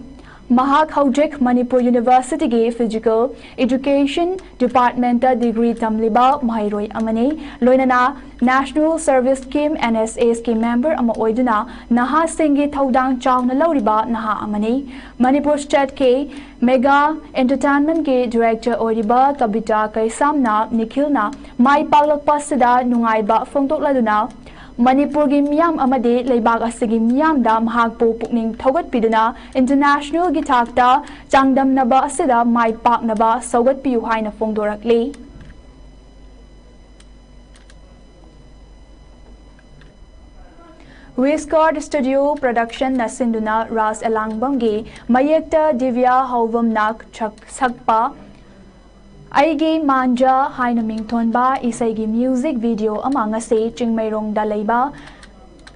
Speaker 1: Mahak Haujik Manipur University ge Physical Education Department degree tamliba Mahairoi Amani Loinana National Service Scheme NSA scheme member ama oiduna Naha Singhi Thaudang Chawna Lauriba Naha Amani Manipur State ke Mega Entertainment ke Director Oriba Kabita Kaisamna Nikhilna Mai Paglakpa Sida Nungaiba Phongtokladuna Manipur gi miyam amade leibak asigi miyam da mahakpo pukning thogat piduna international gi thakta changdam naba asida mai pak naba sogat piu haina phongdorakli Wiscord Studio Production Nasinduna Ras Elangbamgi Mayekta Divya Hauvam Nak Sakpa Aigi Manja Haina Mingthonba Isaigi music video among us Chingmairong Dalaiba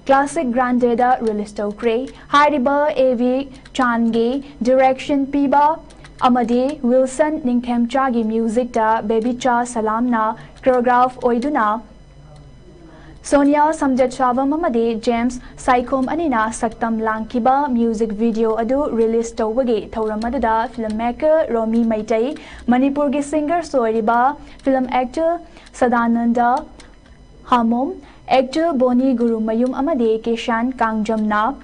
Speaker 1: Classic Grande da release tokre Hariba AV Changi Direction Piba Amade Wilson Ningthem Chagi music da Baby Cha Salamna choreograph Oiduna Sonia Samjat Shavam Amade James Saikom Anina Saktam Langkiba music video adu release tawagi Thauramada filmmaker Romi Maitai Manipur gi singer Soiriba film actor Sadananda Hamom actor Boni Guru Mayum Amade Keshan Kangjamna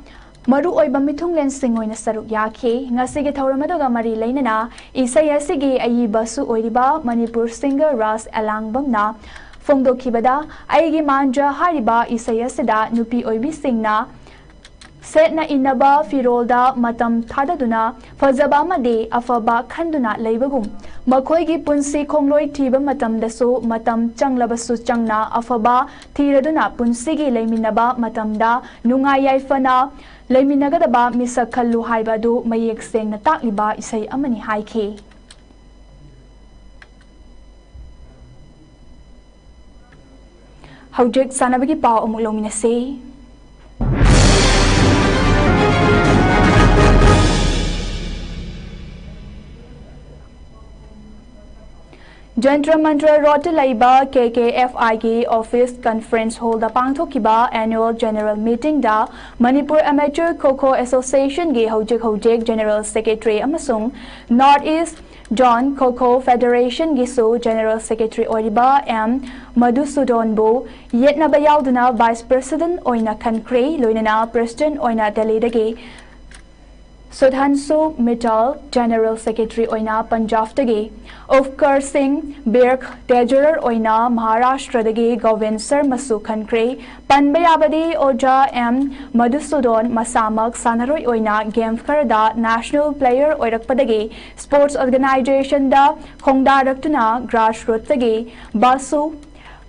Speaker 1: Maru oiba mithunglen singoina saruk yakhe ngasige Thauramada mari leinana isai asigi ayiba su oiriba Manipur singer Ras Elangbamna Phongdokhibada aigi manja hariba isayasida nupi oibi singna setna inaba firolda matam thadaduna fazaba made afaba khanduna leibagum makhoi gi punsi khongloi thiba matam dasu matam changlabasu changna afaba thiraduna punsi gi leiminaba matamda nungai yaifana leiminagadaba misak khallu haibadu mayek sengna takliba isai amani haikhe Haujik sanabagi pao amuk lominase Jantra Mantra Rotalaiba KKFI Office Conference Hall da Pangthokiba Annual General Meeting da Manipur Amateur Kho Association ge Haujik General Secretary amasung North East John Coco Federation Gisu General Secretary Oriba M. Madhusudan Bu Yetna Bayauduna Vice President Oina Kankre Loinana President Oina Delhi Sudhansu Mittal General Secretary Oina Punjab Dagi Ofkar Singh Birk Treasurer Oina Maharashtra Dagi Govind Sarmasu Kankre Panbayabadi Oja M Madhusudan Masamak Sanaroi Oina Game Karada National Player Oirakpadagi Sports Organization Da Khongdaraktuna Grassroots Dagi Basu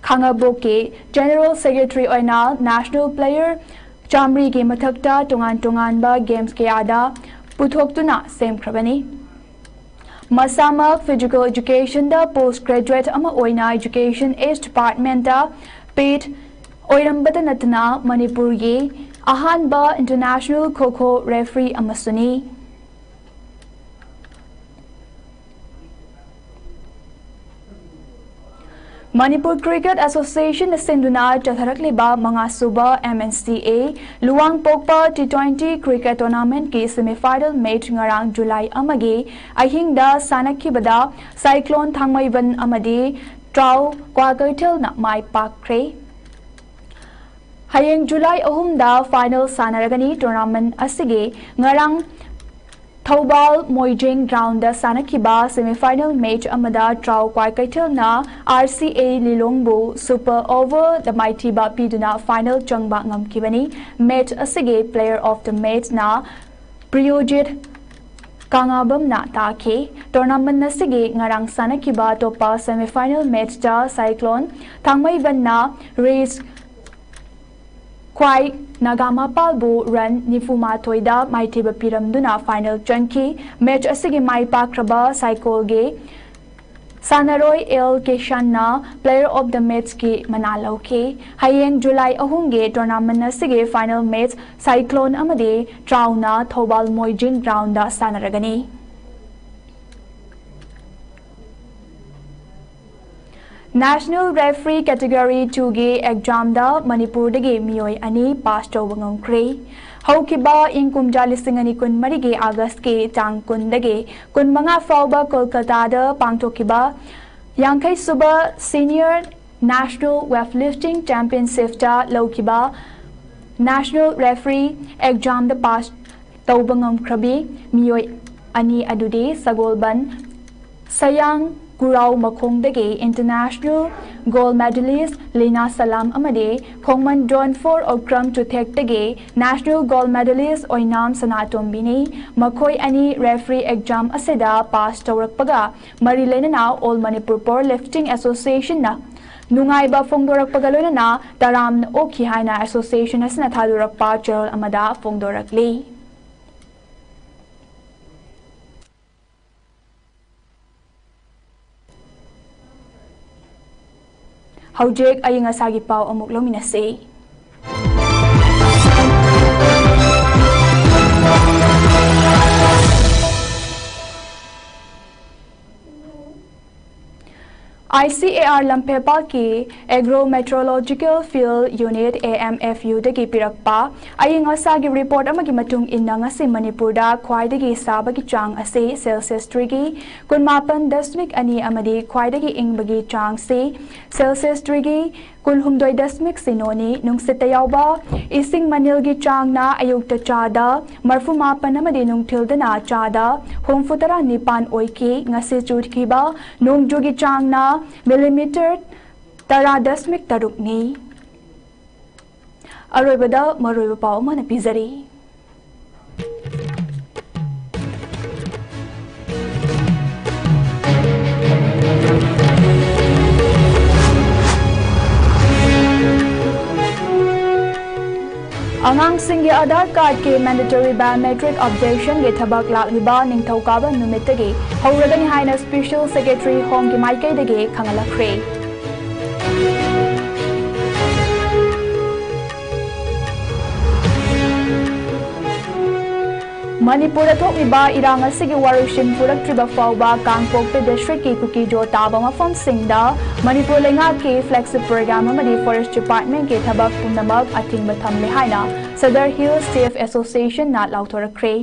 Speaker 1: Khangaboke General Secretary Oina National Player Chamri Game Mathakta Tungan Ba Games Kayada Puthoktuna Same Krabani Masamak Physical Education da Postgraduate Ama Oina Education Age Department da Paid Oirambada Natana Manipur Ye Ahanba International Kho Referee Amasuni Manipur Cricket Association Sinduna Chatharakliba Mangasuba MNCA Luang Pokpa T20 Cricket Tournament ki semi-final match ngarang July amagi ahingda sanakibada Cyclone Thangmaiban amadi Trau Kwagaitel na mai pakre Hayeng July ahumda final sanaragani tournament asige ngarang Thobal Moijing Ground Sanakiba semi-final match amada Trau Kwai na RCA Lilongbu Super Over the Mighty Ba Piduna final Changba Ngamkibani match asige player of the match na Priyojit Kangabam na take tournament na sige ngarang Sanakiba topa semi-final match da Cyclone Thangmaiban na race Kwai Nagama Palbu run Nifuma Toida Maitiba Piramduna final chunky match asigi Mai Pakraba Cycle Ge Sanaroi El Keshanna player of the match ki Manalo ke Hayeng July ahunge tournament na sige final match Cyclone amade Trauna Thobal Moijing Ground da Sanaragani National Referee Category 2 ge exam da Manipur dagi mioi ani pass tawangam kre Haukiba inkum jalisingani kun marige August ke tang kun dagi kun manga fauba Kolkata da pangtokiba Yankai Suba Senior National Weightlifting Championship da Laukiba National Referee exam da pass tawangam krabi mioi ani adude Sagolban Sayang Gurau Makongdagi International Gold Medalist Lina Salam Amade Kongman John 4 Okram Tuthekdagi National Gold Medalist Oinam Sanatombini Makoi Ani Referee Exam Aseda Pass Tawrakpaga Marilenana All Manipur Powerlifting Association na Nungaiba Fongdorakpagaloina na Taram na Oki Haina Association as Nathadurakpa Cheryl Amada Fongdorakli Haujek ayang asagi pao amuk luminasi. ICAR Lampepa ki Agro-Meteorological Field Unit AMFU dagi pirakpa ayang asagi report amagi matung inna ngasi Manipur da khwaidagi sabagi chang ase Celsius 3 kunmapan dasmik ani amadi khwaidagi ingbagi chang se Celsius 3 kulhumdoi dasmik sinoni nung sitayawba ising manilgi chang na ayukta chada marfumapan amadi nung tildana chada humfutara nipan oiki ngasi chutkiba nung jugi chang na millimeter tara dasmik tarukni aroibada maroiba pao mana pizari Angang singgi Aadhaar card ke mandatory biometric updation ge thabak lakliba ningthokaba numitagi hauragani haina special secretary home ki maikai dage khangalakre Manipur thokliba irang asigi warushim puraktriba fawba Kangpokpe district ki kukijo taba mafam singda Manipur lenga ke flagship program amadi forest department ke thabak punamak atingba thamle haina Sadar Hills Safe Association na lautorakre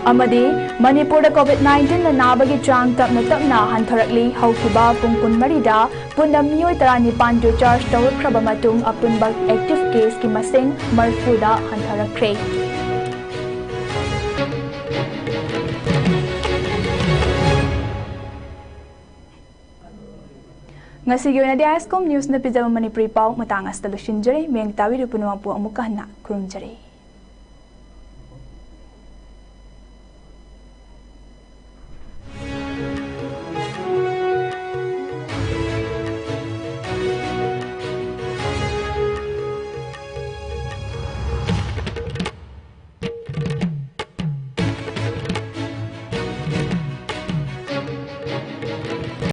Speaker 1: Manipur COVID-19 na nabagi chang tapna hantarakli haukiba pungpun marida punna miyoi taranipan jo charge tawkraba matung apunbag active case ki masing marfuda hantarakre. Ngasi na di ISCOM News na pizza Manipuri pau matangas talusin jere meng tawi rupunuang po amukah na kurung jere.